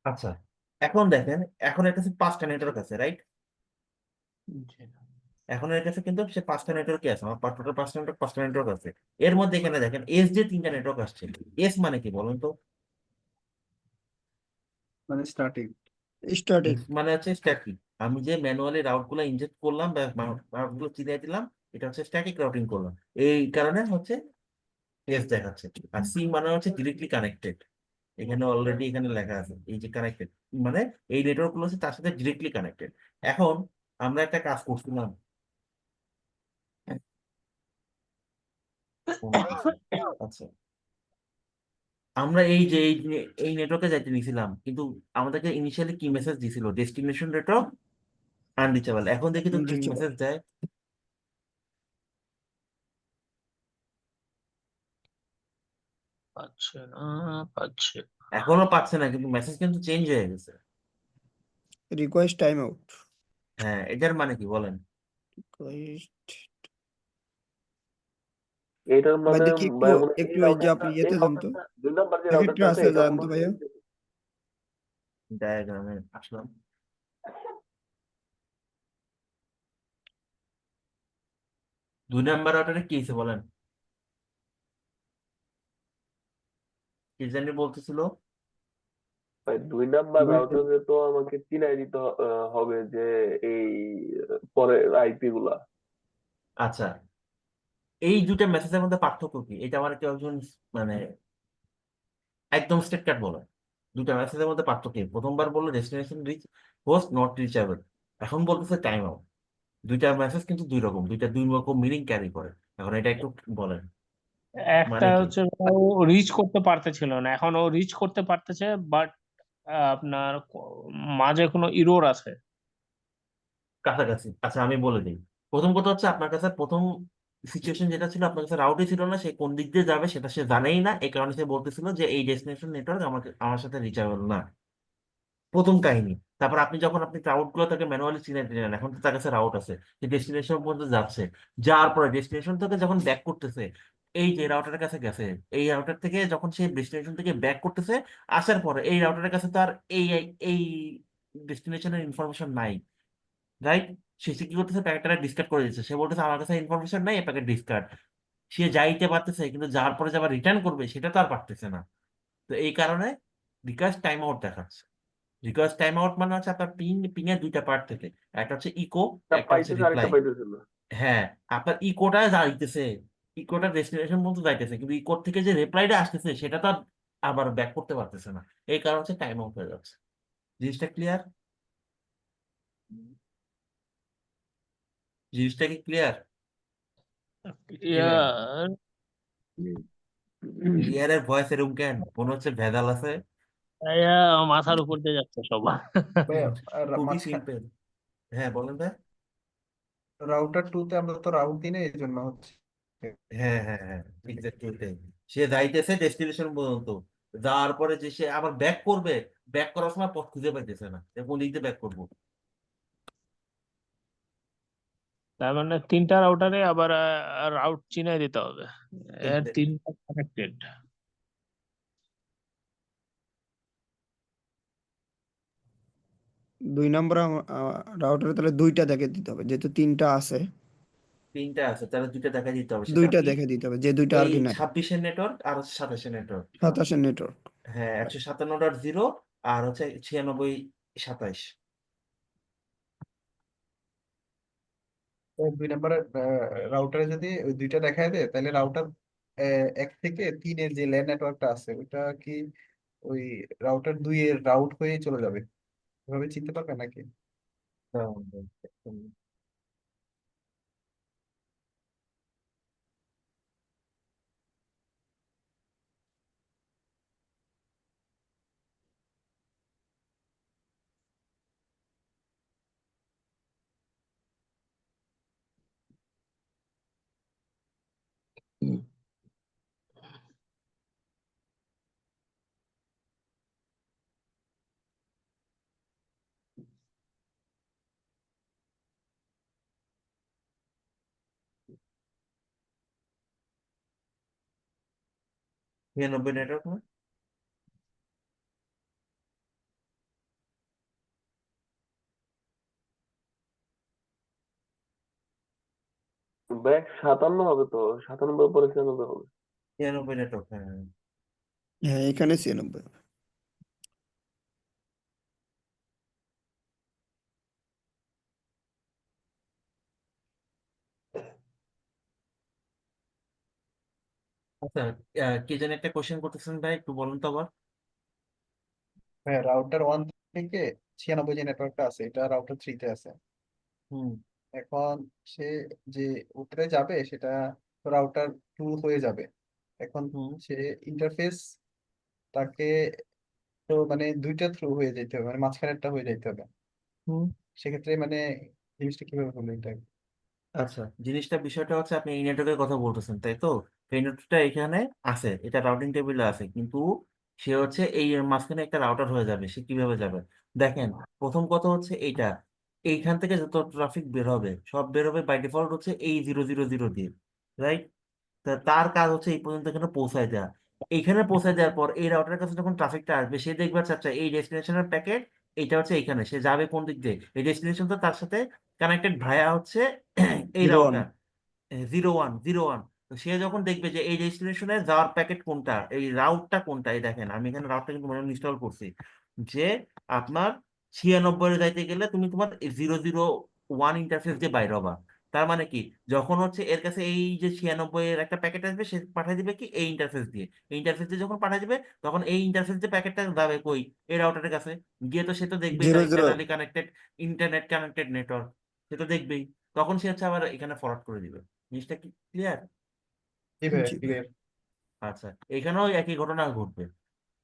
আচ্ছা, এখন দেখেন, এখন এর কাছে 5টা নেটওয়ার্ক আছে, রাইট? এখন এর কাছে কিন্তু সে 5টা নেটওয়ার্কই আছে, আমার টোটাল 5টা নেটওয়ার্ক আছে। এর মধ্যে এখানে দেখেন এস যে 3টা নেটওয়ার্ক আসছে। এস মানে কি বলুন তো? মানে স্টার্টিং। স্টার্টিং। এস মানে হচ্ছে স্ট্যাটিক। আমি যে ম্যানুয়ালি রাউট গুলো ইনজেক্ট করলাম বা রাউট গুলো চিনিয়ে দিলাম, এটা হচ্ছে স্ট্যাটিক রাউটিং করলাম। এই কারণে হচ্ছে এস দেখাচ্ছে। আর সি মানে হচ্ছে ডিরেক্টলি কানেক্টেড। এখানে অলরেডি এখানে লেখা আছে এই যে কানেক্টেড, মানে এই নেটওয়ার্ক গুলো হচ্ছে তার সাথে ডিরেক্টলি কানেক্টেড। এখন আমরা একটা কাজ করছিলাম, কোন অফিসে? আচ্ছা, আমরা এই নেটওয়ার্কে যাইতে নিয়েছিলাম, কিন্তু আমাদেরকে ইনিশিয়ালি কি মেসেজ দিছিল? Destination network unreachable. এখন দেখি তো কি মেসেজ দেয়? পাচ্ছে না, পাচ্ছে না। এখনো পাচ্ছে না, কিন্তু মেসেজ কিন্তু চেঞ্জ হয়ে গেছে। Request time out. হ্যাঁ, এটার মানে কি বলেন? রিকোয়েস্ট। এটার ভাই মানে দেখি একটু ভাইয়া মনে হয় একটু এই এই যে রাউটারটা, আপনি এই ইয়েতে যান তো, রাউটারটা 2 নাম্বার যে এফেক্টে রাউটারটা আছে আছে এটা যান মনে তো হয় ভাইয়া। ডায়াগ্রামে আসলাম। 2 নাম্বার অর্ডারে কি হয়েছে বলেন? কি জানি বলতেছিল? ভাই 2 নাম্বার দুই রাউটারে তো আমাকে চিনাই দিতে হবে যে এই পরে আইপি গুলা। আচ্ছা, এই দুটা মেসেজের মধ্যে পার্থক্য কি? এটা আমার কেউ একজন মানে একদম স্ট্রেট কাট বলো। দুটা মেসেজের মধ্যে পার্থক্য কি? প্রথমবার বললো destination reach, host not reachable. এখন বলতেছে টাইম আউট। দুইটা মেসেজ কিন্তু দুই রকম, দুই রকম মিনিং ক্যারি করে। এখন এটা একটু বলেন একটা মানে কি? হচ্ছে ও রিচ করতে পারতেছিল না, এখন ও রিচ করতে পারতেছে, বাট আপনার মাঝে কোনো ইরোর আছে। কাছাকাছি। আচ্ছা আমি বলে দিই। প্রথম কথা হচ্ছে আপনার কাছে প্রথম সিচুয়েশন যেটা ছিল, আপনার কাছে রাউটই ছিল না, সে কোন দিক দিয়ে যাবে সেটা সে জানেই না, এই কারণে সে বলতেছিল যে এই ডেস্টিনেশন নেটওয়ার্ক আমার সাথে রিচাবল না। প্রথম কাহিনী। তারপর আপনি রাউট গুলো তাকে ম্যানুয়ালি চিনে দিলেন, এখন তো তার কাছে রাউট আছে, যে ডেস্টিনেশন পর্যন্ত যাচ্ছে। যাওয়ার পরে ডেস্টিনেশন থেকে যখন ব্যাক করতেছে, এই যে রাউটারের কাছে গেছে, এই রাউটার থেকে যখন সে ডেস্টিনেশন থেকে ব্যাক করতেছে, আসার পরে এই রাউটারের কাছে তার এই এই ডেস্টিনেশনের ইনফরমেশন নাই, রাইট? সে কি করতেছে, প্যাকেটটা ডিসকার্ড করে দিচ্ছে। সে বলতেছে আমার কাছে ইনফরমেশন নাই, এই প্যাকেট ডিসকার্ড। সে যাইতে পারতেছে, কিন্তু যাওয়ার পরে যে আবার রিটার্ন করবে সেটা তো আর পারতেছে না। তো এই কারণে রিকোয়েস্ট টাইম আউট দেখাচ্ছে। রিকোয়েস্ট টাইম আউট মানে হচ্ছে আপনার পিং এর দুইটা পার্ট থেকে, একটা হচ্ছে ইকো, একটা একটা হচ্ছে পাইতেছে আরেকটা রিপ্লাই। পাইতেছে না। হ্যাঁ, আপনার ইকোটা যাইতেছে, ইকোটা ডেস্টিনেশন পর্যন্ত যাইতেছে, কিন্তু ইকোর থেকে যে রিপ্লাইটা আসতেছে সেটা তো আর আবার ব্যাক করতে পারতেছে না। এই কারণে হচ্ছে টাইম আউট হয়ে যাচ্ছে। জিনিসটা ক্লিয়ার? জিনিসটা কি ক্লিয়ার? ইয়া, ক্লিয়ারের ভয়েস এরকম কেন মনে হচ্ছে, ভেজাল আছে? ইয়া, মাথার উপর দিয়ে যাচ্ছে সবার। ভাইয়া খুবই মাঝখানে সিম্পল। হ্যাঁ বলেন ভাই। রাউটার 2 তে আমরা তো রাউট দিই না, এই জন্য হচ্ছে। হ্যাঁ হ্যাঁ হ্যাঁ, এক্স্যাক্টলি ওইটাই। সে যাইতেছে ডেস্টিনেশন পর্যন্ত, যাওয়ার পরে যে সে আবার ব্যাক করবে, ব্যাক করার সময় পথ খুঁজে পাইতেছে না, যে কোন দিক দিয়ে ব্যাক করবো। তার মানে তিনটা রাউটারে আবার রাউট চিনে দিতে হবে, এর তিনটা কানেক্টেড। 2 নম্বর রাউটারে তাহলে 2টা দেখে দিতে হবে, যেহেতু 3টা আছে। তিনটা আছে, তাহলে দুইটা দেখা দিতে হবে। সেটা 2টা কি? দেখে দিতে হবে, যে 2টা আর এই কি নাই। 26-এর নেটওয়ার্ক আর হচ্ছে 27-এর নেটওয়ার্ক। 27-এর নেটওয়ার্ক। হ্যাঁ, 157.0 আর হচ্ছে 96-27। 2 নম্বরের রাউটারে যদি ওই 2টা দেখায় দেয়, তাহলে রাউটার 1 থেকে 3-এর যে ল্যান নেটওয়ার্কটা আছে ওইটা কি ওই রাউটার 2 এর রাউট হয়ে চলে যাবে, এভাবে চিনতে পারবে নাকি? হ্যাঁ, 96 নেটওয়ার্ক না? ব্যাক 57 হবে তো, 97 পরে 96 হবে। 96 নেটওয়ার্ক, হ্যাঁ হ্যাঁ। হ্যাঁ, এখানে 96 হবে। আচ্ছা, কে জানি একটা কোশ্চেন করতেছেন ভাই, একটু বলুন তো আবার। হ্যাঁ, রাউটার 1 থেকে 96 যে নেটওয়ার্কটা আছে এটা রাউটার 3 তে আছে। হুম এখন সে যে উপরে যাবে সেটা রাউটার 2 হয়ে যাবে। এখন হুম সে ইন্টারফেস তাকে তো মানে 2টা থ্রু হয়ে যেতে হবে, মানে মাঝখানেরটা হয়ে যেতে হবে। হুম। সেক্ষেত্রে মানে জিনিসটা কিভাবে হলো এটা? আচ্ছা, বিষয়টা হচ্ছে আপনি এই নেটওয়ার্কের কথা বলতেছেন, তাই তো? এই নেটওয়ার্কটা এখানে আছে, এটা রাউটিং টেবিলে আছে, কিন্তু সে হচ্ছে এই মাঝখানে একটা রাউটার হয়ে যাবে। সে কিভাবে যাবে দেখেন। প্রথম কথা হচ্ছে এইটা, এইখান থেকে যত ট্রাফিক বের হবে সব বের হবে বাই ডিফল্ট হচ্ছে এই 000 দিয়ে, রাইট? তার কাজ হচ্ছে এই পর্যন্ত এখানে পৌঁছায় দেওয়া। এইখানে পৌঁছায় দেওয়ার পর এই রাউটারের কাছে যখন ট্রাফিকটা আসবে, সে দেখবে আচ্ছা আচ্ছা এই ডেস্টিনেশনের প্যাকেট এইটা হচ্ছে এইখানে, সে যাবে কোন দিক দিয়ে, এই ডেস্টিনেশন তো তার সাথে কানেক্টেড ভায়া হচ্ছে এই 01। রাউটার 0101। তো সে যখন দেখবে যে এই ডেস্টিনেশনে যাওয়ার প্যাকেট কোনটা, এই রাউটটা কোনটা, এই দেখেন আমি এখানে রাউটটা কিন্তু মনে ইনস্টল করছি, যে আপনার 96 যাইতে গেলে তুমি তোমার 001 ইন্টারফেস দিয়ে বাইর হবা। তার মানে কি, যখন হচ্ছে এর কাছে এই যে 96 এর একটা প্যাকেট আসবে, সে পাঠিয়ে দিবে কি এই ইন্টারফেস দিয়ে। এই ইন্টারফেস দিয়ে যখন পাঠিয়ে দিবে, তখন এই ইন্টারফেস দিয়ে প্যাকেটটা যাবে কই, এই রাউটারের কাছে গিয়ে। তো সে তো দেখবেই জিরো তার zero internally connected, internet connected network, সে তো দেখবেই। তখন সে হচ্ছে আবার এখানে ফরওয়ার্ড করে দিবে। জিনিসটা কি ক্লিয়ার? জি ভাইয়া জি ভাই। ক্লিয়ার। আচ্ছা, এখানেও একই ঘটনা ঘটবে।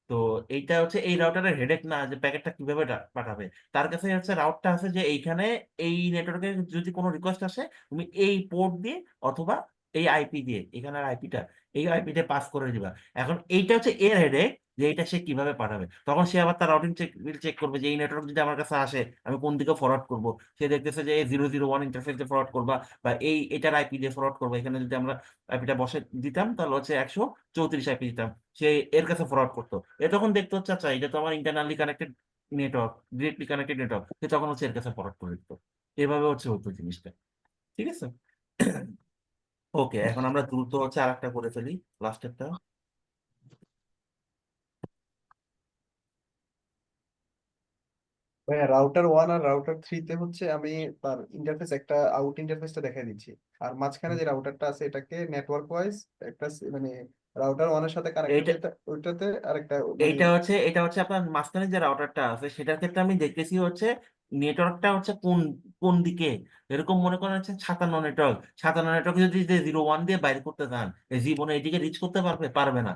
তো এইটা হচ্ছে এই রাউটারের হেডেক না যে প্যাকেটটা কিভাবে পাঠাবে। তার কাছে হচ্ছে রাউটটা আছে যে এইখানে এই নেটওয়ার্কে যদি কোনো রিকোয়েস্ট আসে, তুমি এই পোর্ট দিয়ে অথবা এই আইপি দিয়ে, এখানের আইপিটা এই আইপি দিয়ে পাস করে দিবা। এখন এইটা হচ্ছে এর হেডেক, যে এইটা সে কিভাবে পাঠাবে। তখন সে আবার তার রাউটিং চেক করবে যে এই নেটওয়ার্ক যদি আমার কাছে আসে, আমি কোন দিকে ফরওয়ার্ড করব। সে দেখতেছে যে 001 ইন্টারফেস দিয়ে ফরওয়ার্ড করবা, বা এটার আইপি দিয়ে ফরওয়ার্ড করবো। এখানে যদি আমরা আইপিটা বসে দিতাম, তাহলে হচ্ছে 134 আইপি দিতাম, সে এর কাছে ফরওয়ার্ড করতো। এ তখন দেখতো হচ্ছে আচ্ছা এটা তো আমার internally connected network, directly connected network, সে তখন হচ্ছে এর কাছে ফরওয়ার্ড করে দিত। এভাবে হচ্ছে হতো জিনিসটা। ঠিক আছে। ওকে, এখন আমরা দ্রুত হচ্ছে আরেকটা করে ফেলি, লাস্টেরটা। ভাইয়া রাউটার 1 আর রাউটার 3 তে হচ্ছে আমি তার ইন্টারফেস একটা আউট ইন্টারফেসটা দেখাই দিচ্ছি। আর মাঝখানে যে রাউটারটা আছে এটাকে নেটওয়ার্ক ওয়াইজ একটা মানে রাউটার 1 এর সাথে কানেক্টেড এইটা যেটা ওইটাতে আরেকটা মানে এটা হচ্ছে আপনার মাঝখানে যে রাউটারটা আছে, সেটার ক্ষেত্রে আমি দেখতেছি হচ্ছে নেটওয়ার্কটা হচ্ছে কোন কোন দিকে। এরকম মনে করেন হচ্ছে 57 নেটওয়ার্ক, 57 নেটওয়ার্ক যদি 01 দিয়ে বাইর করতে চান, এই জীবনে এইদিকে রিচ করতে পারবে না।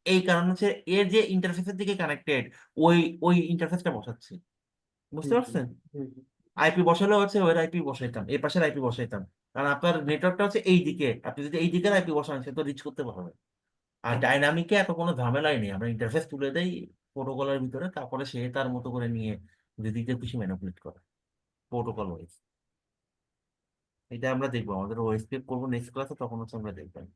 এই কারণ হচ্ছে এর যে ইন্টারফেসের দিকে কানেক্টেড, ওই ওই ইন্টারফেসটা বসাচ্ছি। বুঝতে হুম হুম পারছেন? হুম হুম। আইপি বসালে হচ্ছে ওই আইপি বসাইতাম, এই পাশের আইপি বসাইতাম। কারণ আপনার নেটওয়ার্কটা হচ্ছে এই দিকে, আপনি যদি এই দিকের আইপি বসান, সে তো রিচ করতে পারবে। আর ডাইনামিকে এত কোনো ঝামেলাই নেই, আমরা ইন্টারফেস তুলে দেই প্রোটোকলের ভিতরে, তারপরে সে তার মতো করে নিয়ে যেদিকে খুশি ম্যানিপুলেট করে প্রোটোকল ওয়াইজ। এটা আমরা দেখবো, আমাদের ওয়েবসাইট করবো নেক্সট ক্লাসে, তখন হচ্ছে আমরা দেখবেন।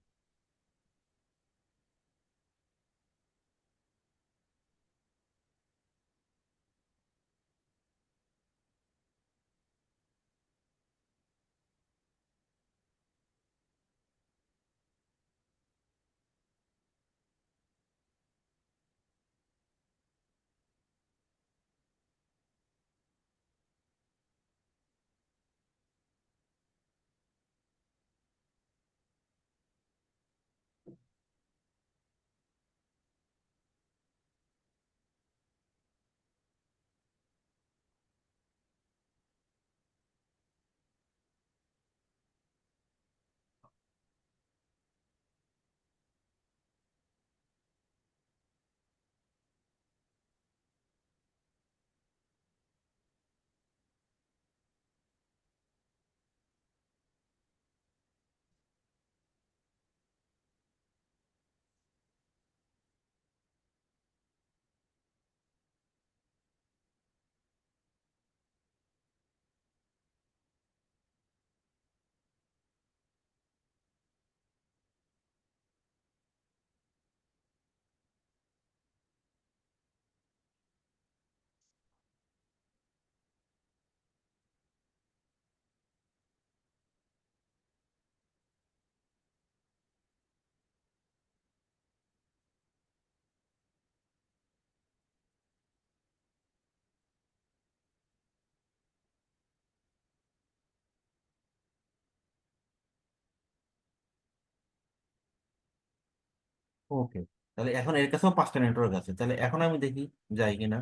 ওকে, তাহলে এখন এর কাছেও 5টা নেটওয়ার্ক আছে, তাহলে এখন আমি দেখি যাই কিনা।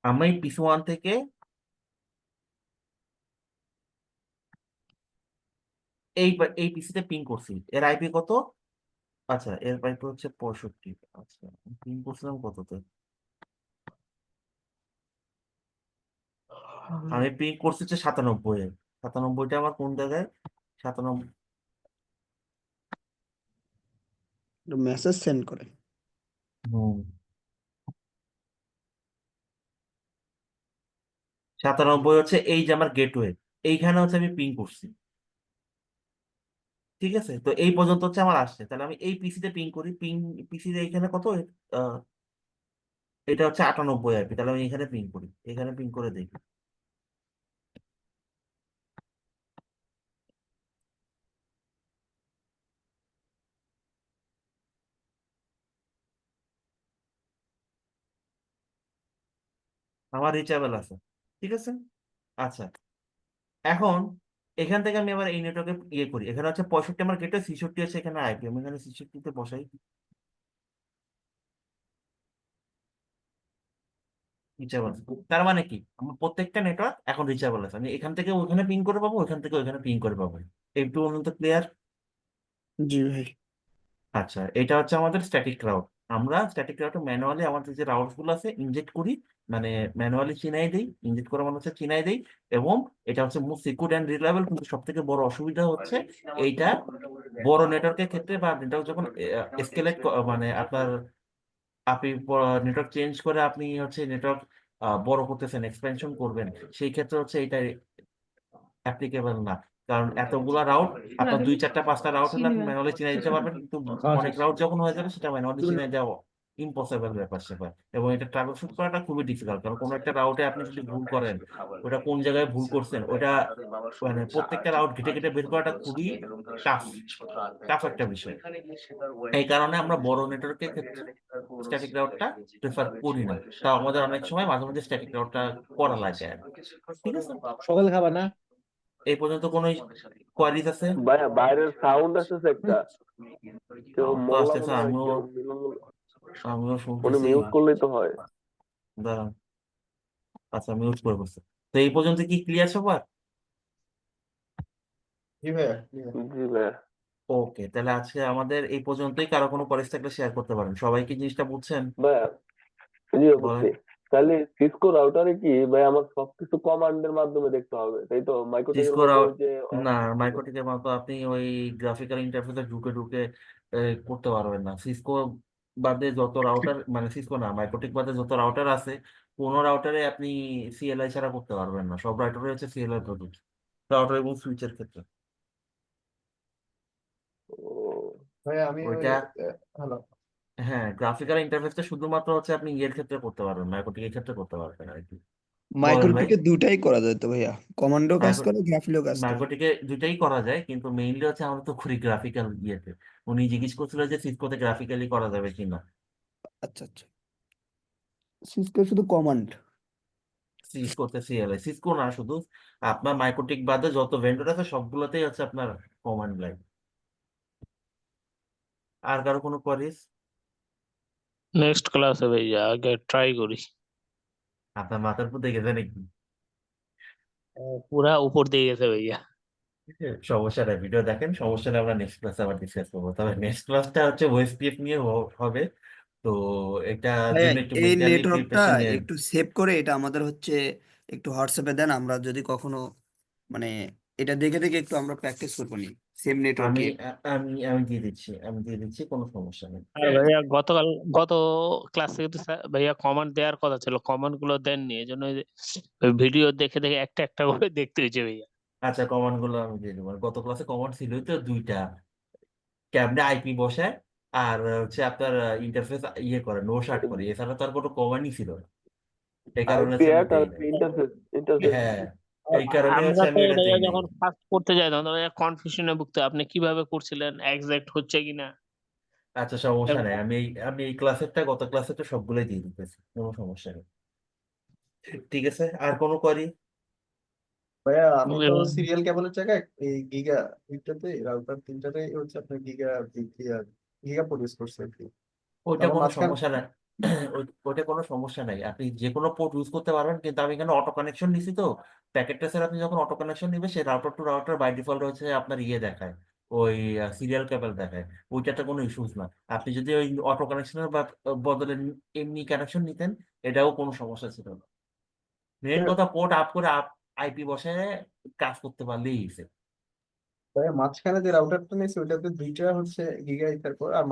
আমি পিসি ওয়ান থেকে এই পিসিতে পিং করছি, এর আইপি কত? আচ্ছা, এর আইপি হচ্ছে 65। আচ্ছা, পিং করছিলাম কততে? আমি পিং করছি হচ্ছে 97 এ। 97টা আমার কোন জায়গায়? 97। মেসেজ সেন্ড করে। হুম, 97 হচ্ছে এই যে আমার গেটওয়ে, এইখানে হচ্ছে আমি পিং করছি। ঠিক আছে, তো এই পর্যন্ত হচ্ছে আমার আসছে, তাহলে আমি এই পিসিতে পিং করি, পিসিতে এখানে কত, আহ, এটা হচ্ছে 98 আইপি, তাহলে আমি এখানে পিং করি, এখানে পিং করে দেখি। আমার রিচেবল আছে, ঠিক আছে। আচ্ছা, এখন এখান থেকে আমি আবার এই নেটওয়ার্কে ইয়ে করি, এখানে হচ্ছে 65 আমার গেটে, 66 আছে এখানে আইপি, আমি এখানে 66-তে বসাই। রিচেবল, তার মানে কি আমার প্রত্যেকটা নেটওয়ার্ক এখন রিচেবল আছে, আমি এখান থেকে ওখানে পিং করে পাবো, ওখান থেকে ওখানে পিং করে পাবো। একটু পর্যন্ত ক্লিয়ার? জি ভাই। আচ্ছা, এটা হচ্ছে আমাদের স্ট্যাটিক রাউট। আমরা স্ট্যাটিক রাউটে ম্যানুয়ালি আমাদের যে রাউটস গুলো আছে ইনজেক্ট করি, মানে ম্যানুয়ালি চিনাই দেই, ইনজেক্ট করা মানে হচ্ছে চিনাই দেই। এবং এটা হচ্ছে মোস্ট সিকিউর অ্যান্ড রিলায়েবল, কিন্তু সব থেকে বড় অসুবিধা হচ্ছে এইটা বড় নেটওয়ার্কের ক্ষেত্রে, বা নেটওয়ার্ক যখন এসকেলেট, মানে আপনার আপনি নেটওয়ার্ক চেঞ্জ করে আপনি হচ্ছে নেটওয়ার্ক বড় করতেছেন, এক্সপেনশন করবেন, সেই ক্ষেত্রে হচ্ছে এটা অ্যাপ্লিকেবল না। কারণ এতগুলা রাউট, আপনার 2, 4, 5টা রাউট হলে আপনি ম্যানুয়ালি চিনে দিতে পারবেন, কিন্তু অনেক রাউট যখন হয়ে যাবে সেটা ম্যানুয়ালি চিনে দেওয়া ইম্পসিবল ব্যাপার স্যাপার। এবং এটা ট্রাবল শুট করাটা খুবই ডিফিকাল্ট, কারণ কোনো একটা রাউটে আপনি যদি ভুল করেন, ওটা কোন জায়গায় ভুল করছেন, ওটা মানে প্রত্যেকটা রাউট ঘেটে ঘেটে বের করাটা খুবই টাফ টাফ একটা বিষয়। এই কারণে আমরা বড় নেটওয়ার্কের ক্ষেত্রে স্ট্যাটিক রাউটটা প্রেফার করি না। তাও আমাদের অনেক সময় মাঝে মাঝে স্ট্যাটিক রাউটটা করা লাগে আর কি। ঠিক আছে, সকাল খাবার না? এই পর্যন্ত কোনো কোয়ারিজ আছে? ভাইয়া বাইরের সাউন্ড আসতেছে একটা, কেউ সাউন্ড তো মোল্লা আসতেছে, মনে হয়, আমিও কেউ মিলন আমিও মনে, শুনতেছি। মিউট করলেই তো হয়। দাঁড়ান, আচ্ছা মিউট করে বসছে। তো এই পর্যন্ত কি ক্লিয়ার সবার? জি ভাইয়া, জি ভাইয়া। জি ভাইয়া। ওকে, তাহলে আজকে আমাদের এই পর্যন্তই। কারো কোনো কোয়ারিজ থাকলে শেয়ার করতে পারেন। সবাই কি জিনিসটা বুঝছেন? ভাইয়া জি বলেন। বুঝছি। তাহলে সিসকো রাউটারে কি ভাই আমার সবকিছু কমান্ডের মাধ্যমে দেখতে হবে, তাই তো? মাইক্রোটেকের সিসকো মতো রাউট, ওই যে না, মাইক্রোটিকের মতো আপনি ওই গ্রাফিক্যাল ইন্টারফেসে ঢুকে ঢুকে করতে পারবেন না। সিসকো বাদে যত রাউটার, মানে সিসকো না, মাইক্রোটিক বাদে যত রাউটার আছে, কোনো রাউটারে আপনি সিএলআই ছাড়া করতে পারবেন না। সব রাউটারে হচ্ছে সিএলআই প্রযোজ্য, রাউটার এবং সুইচের ক্ষেত্রে। ও, ভাইয়া আমি ওই ওইটা, হ্যালো। হ্যাঁ, গ্রাফিক্যাল ইন্টারফেসটা শুধুমাত্র হচ্ছে আপনি ইয়ের ক্ষেত্রে করতে পারবেন, মাইক্রোটিকের ক্ষেত্রে করতে পারবেন আর কি। বলেন ভাই। মাইক্রোটিকে দুটাই করা যায় তো ভাইয়া, কমান্ডো কাজ করে, গ্রাফিলও কাজ করে। মার্কেটিকে দুটাই করা যায়, কিন্তু মেইনলি হচ্ছে আমরা তো করি গ্রাফিক্যাল ইয়েতে। উনি জিজ্ঞেস করছিল যে সিসকোতে গ্রাফিক্যালি করা যাবে কিনা। আচ্ছা আচ্ছা, সিস্কো শুধু কমান্ড। সিসকোতে সিএলআই, সিসকো না শুধু, আপনার মাইক্রোটিক বাদে যত ভেন্ডর আছে সবগুলোতেই হচ্ছে আপনার কমান্ড লাইন। আর কারো কোনো কোয়ারিজ? নেক্সট ক্লাসে ভাইয়া আগে ট্রাই করি। আপনার মাথার উপর দেখে যায় নাকি? পুরা উপর দিয়ে গেছে ভাইয়া। সমস্যা নাই, ভিডিও দেখেন, সমস্যা নেই, আমরা নেক্সট ক্লাসে আবার ডিসকাস করবো। তবে নেক্সট ক্লাসটা হচ্ছে ওএসপিএফ নিয়ে হবে, তো এটার ভাইয়া জন্য একটু এই মেন্টালি নেটওয়ার্কটা প্রিপারেশন নিয়ে। একটু সেভ করে এটা আমাদের হচ্ছে একটু হোয়াটসঅ্যাপে দেন, আমরা যদি কখনো মানে এটা দেখে দেখে একটু আমরা প্র্যাকটিস করবো নি সেম আমি নেটওয়ার্কে। আমি দিয়ে দিচ্ছি, আমি দিয়ে দিচ্ছি, কোনো সমস্যা নেই। আর ভাইয়া গত ক্লাসে কিন্তু ভাইয়া কমান্ড দেওয়ার কথা ছিল, কমান্ড গুলো দেননি, এই জন্য ভিডিও দেখে দেখে একটা একটা করে দেখতে হয়েছে ভাইয়া। আচ্ছা, কমান্ড গুলো আমি দিয়ে দেবো। গত ক্লাসে কমান্ড ছিল তো দুইটা, ক্যাবনে আইপি বসায়, আর হচ্ছে আপনার ইন্টারফেস ইয়ে করে, নো শার্ট করে, এছাড়া তো আর কোনো কমান্ডই ছিল না। এই কারণে আইপি হচ্ছে আমি অ্যাড আর দেই নাই। ইন্টারফেস ইন্টারফেস হ্যাঁ, এই কারণে আমরা হচ্ছে তো আমি ওটা ভাইয়া দেই নাই। যখন ফার্স্ট করতে যাই তখন তো ভাইয়া কনফিউশনে ভুগতে, আপনি কিভাবে করছিলেন, এক্সাক্ট হচ্ছে কিনা। আচ্ছা, সমস্যা নাই, আমি এই ক্লাসেরটা গত ক্লাসেরটা সবগুলোই দিয়ে দিতেছি, কোনো সমস্যা নেই। ঠিক আছে, আর কোনো কোয়ারি? ভাইয়া আমি তো সিরিয়াল কেবলের জায়গায় এই গিগা দুইটাতে রাউটার তিনটাতে হচ্ছে আপনার গিগা গিগা প্রডিউস করছে আর কি। ওইটা তারপর কোনো মাঝখান সমস্যা নাই। ওইটা কোনো সমস্যা নাই, আপনি যে কোনো পোর্ট ইউজ করতে পারবেন, কিন্তু আমি এখানে অটো কানেকশন নিছি তো। প্যাকেট ট্রেসার আপনি যখন অটো কানেকশন নিবে, সেই router to router by default হচ্ছে আপনার ইয়ে দেখায়, ওই সিরিয়াল কেবল দেখায়। ওইটাতে কোনো ইস্যুস না। আপনি যদি ওই অটো কানেকশনের বদলে এমনি কানেকশন নিতেন, এটাও কোনো সমস্যা ছিল না। মেন কথা, পোর্ট আপ করে আইপি বসায় কাজ করতে পারলেই হয়েছে। ভাইয়া মাঝখানে যে রাউটারটা নিয়েছে ওইটাতে দুইটা হচ্ছে গিগা ইথার আর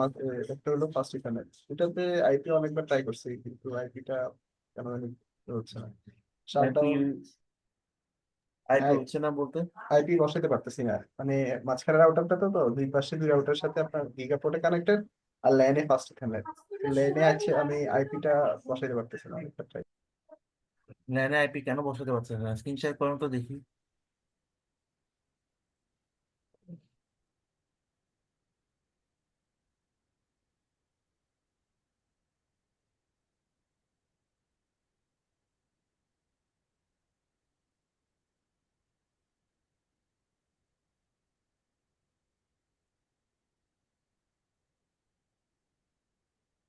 একটা হলো ফার্স্ট ইথারনেট। ওইটাতে আইপি অনেকবার ট্রাই করছি, কিন্তু আইপিটা কেন জানি হচ্ছে না, আইপি শাটডাউন। আইপি হচ্ছে না বলতে? আইপি বসাতে পারতেছি না, মানে মাঝখানের রাউটারটা তো দুই পাশে দুই রাউটারের সাথে আপনার গিগা পোর্টে কানেক্টেড, আর ল্যানে ফার্স্ট ইথারনেট। ল্যানে আছে, আমি আইপিটা বসাতে পারতেছি না অনেকটা try। ল্যানে আইপি কেন বসাতে পারছেন না? স্ক্রিন শেয়ার করুন তো দেখি।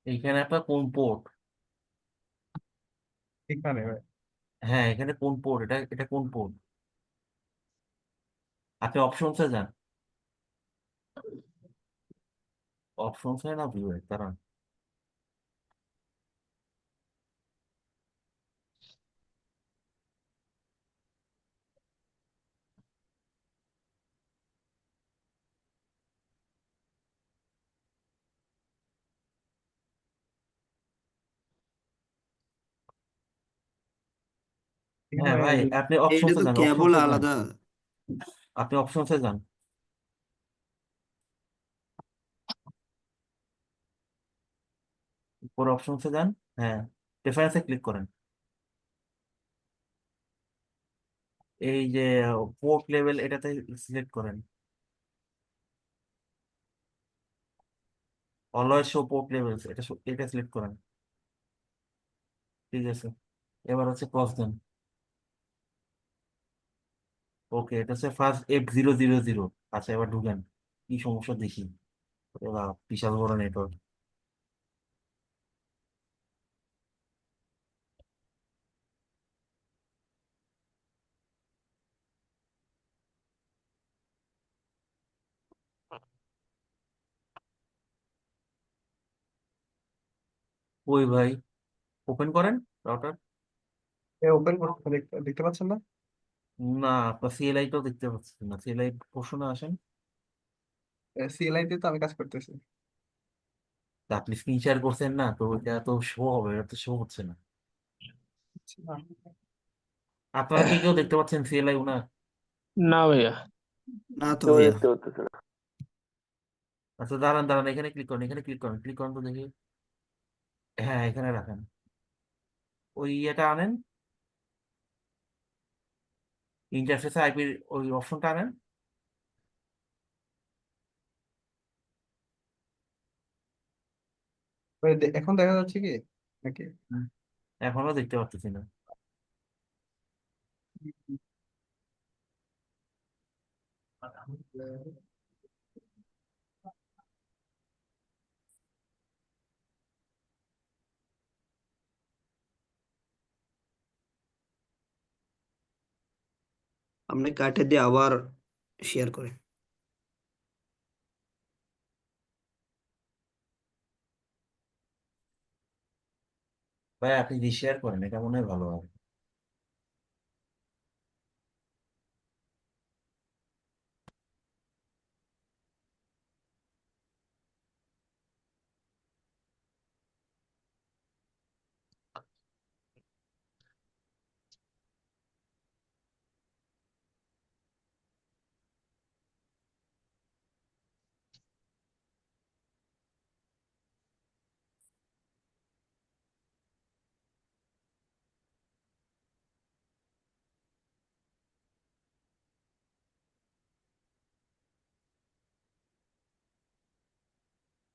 এইখানে আপনার কোন পোর্ট? এখানে ভাই। হ্যাঁ, এখানে কোন পোর্ট? এটা এটা কোন পোর্ট? আপনি অপশনসে যান। অপশনসে না ভিউ দাঁড়ান। এখানে হ্যাঁ ভাই ভাই, আপনি এইটা অপশনসে তো যান, কেবল অপশনসে যান। আলাদা। আপনি অপশনসে যান। উপরে অপশনসে যান। হ্যাঁ, প্রেফারেন্সে ক্লিক করেন। এই যে পোর্ট লেভেল এটাতে সিলেক্ট করেন। অলওয়েজ শো পোর্ট লেভেলস, এটা সিলেক্ট করেন। ঠিক আছে, এবার হচ্ছে ক্রস দেন। ওকে, এটা হচ্ছে ফার্স্ট F000। আচ্ছা, এবার ঢুকেন। কি সমস্যা দেখি। এবার বিশাল বড় নেটওয়ার্ক। ওই ভাই, ওপেন করেন রাউটার। ওপেন করতে দেখতে দেখতে পাচ্ছেন না? না, আপনার সিএলআই টাও দেখতে পাচ্ছি না। সিএলআই পোর্শনে আসেন। সিএলআই তে তো আমি কাজ করতেছি। তা আপনি স্ক্রিন শেয়ার করছেন না, তো ওইটা তো শো হবে, এটা তো শো হচ্ছে না। আপনারা কি কেউ দেখতে পাচ্ছেন সিএলআই উনার? না ভাইয়া। না তো কেউ ভাইয়া। দেখতে হতেছে না। আচ্ছা দাঁড়ান দাঁড়ান, এখানে ক্লিক করেন, এখানে ক্লিক করেন, ক্লিক করেন তো দেখি। হ্যাঁ, এখানে রাখেন। ওই ইয়েটা আনেন, ইন্টারফেসে আইপির ওই অপশনটা আনেন। ভাই, এখন দেখা যাচ্ছে কি নাকি? হুম, এখনো দেখতে পাচ্ছি না। আপনি কাটে দিয়ে আবার শেয়ার করেন। ভাই আপনি রিশেয়ার করেন, এটা মনে হয় ভালো হবে।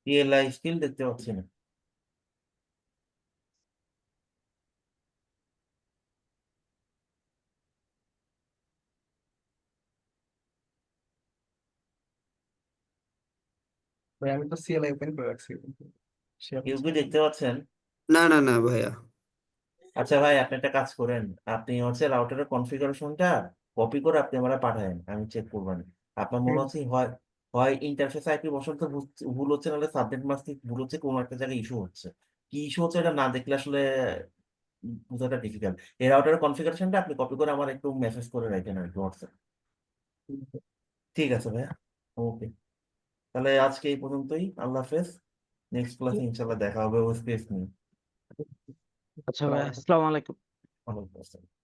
সিএলআই স্টিল দেখতে পাচ্ছি না। ভাই আমি তো সিএলআই ওপেন করে রাখছি, শেয়ার কেউ হচ্ছে কি না। দেখতে পাচ্ছেন? না না না ভাইয়া। আচ্ছা ভাই, আপনি একটা কাজ করেন। আপনি হচ্ছে রাউটারের কনফিগারেশনটা কপি করে আপনি আমরা পাঠায়েন, আমি চেক করবেন। আপনার ঠিক মনে আছে। হচ্ছে হয় হয় ইন্টারফেস আইপি বসাতে ভুল হচ্ছে, নাহলে সাবনেট মাস্ক ভুল হচ্ছে, কোনো একটা জায়গায় ইস্যু হচ্ছে। কি ইস্যু হচ্ছে এটা না দেখলে আসলে বোঝাটা ডিফিকাল্ট। এই রাউটারের কনফিগারেশনটা আপনি কপি করে আমার একটু মেসেজ করে রাখেন আর কি হোয়াটসঅ্যাপ। ঠিক আছে ভাইয়া, ওকে। তাহলে আজকে এই পর্যন্তই, আল্লাহ হাফেজ। নেক্সট ক্লাসে ইনশাল্লাহ দেখা হবে ওই স্পেস নিয়ে। আচ্ছা ভাই, আসসালামু আলাইকুম। ভালো থাকবেন।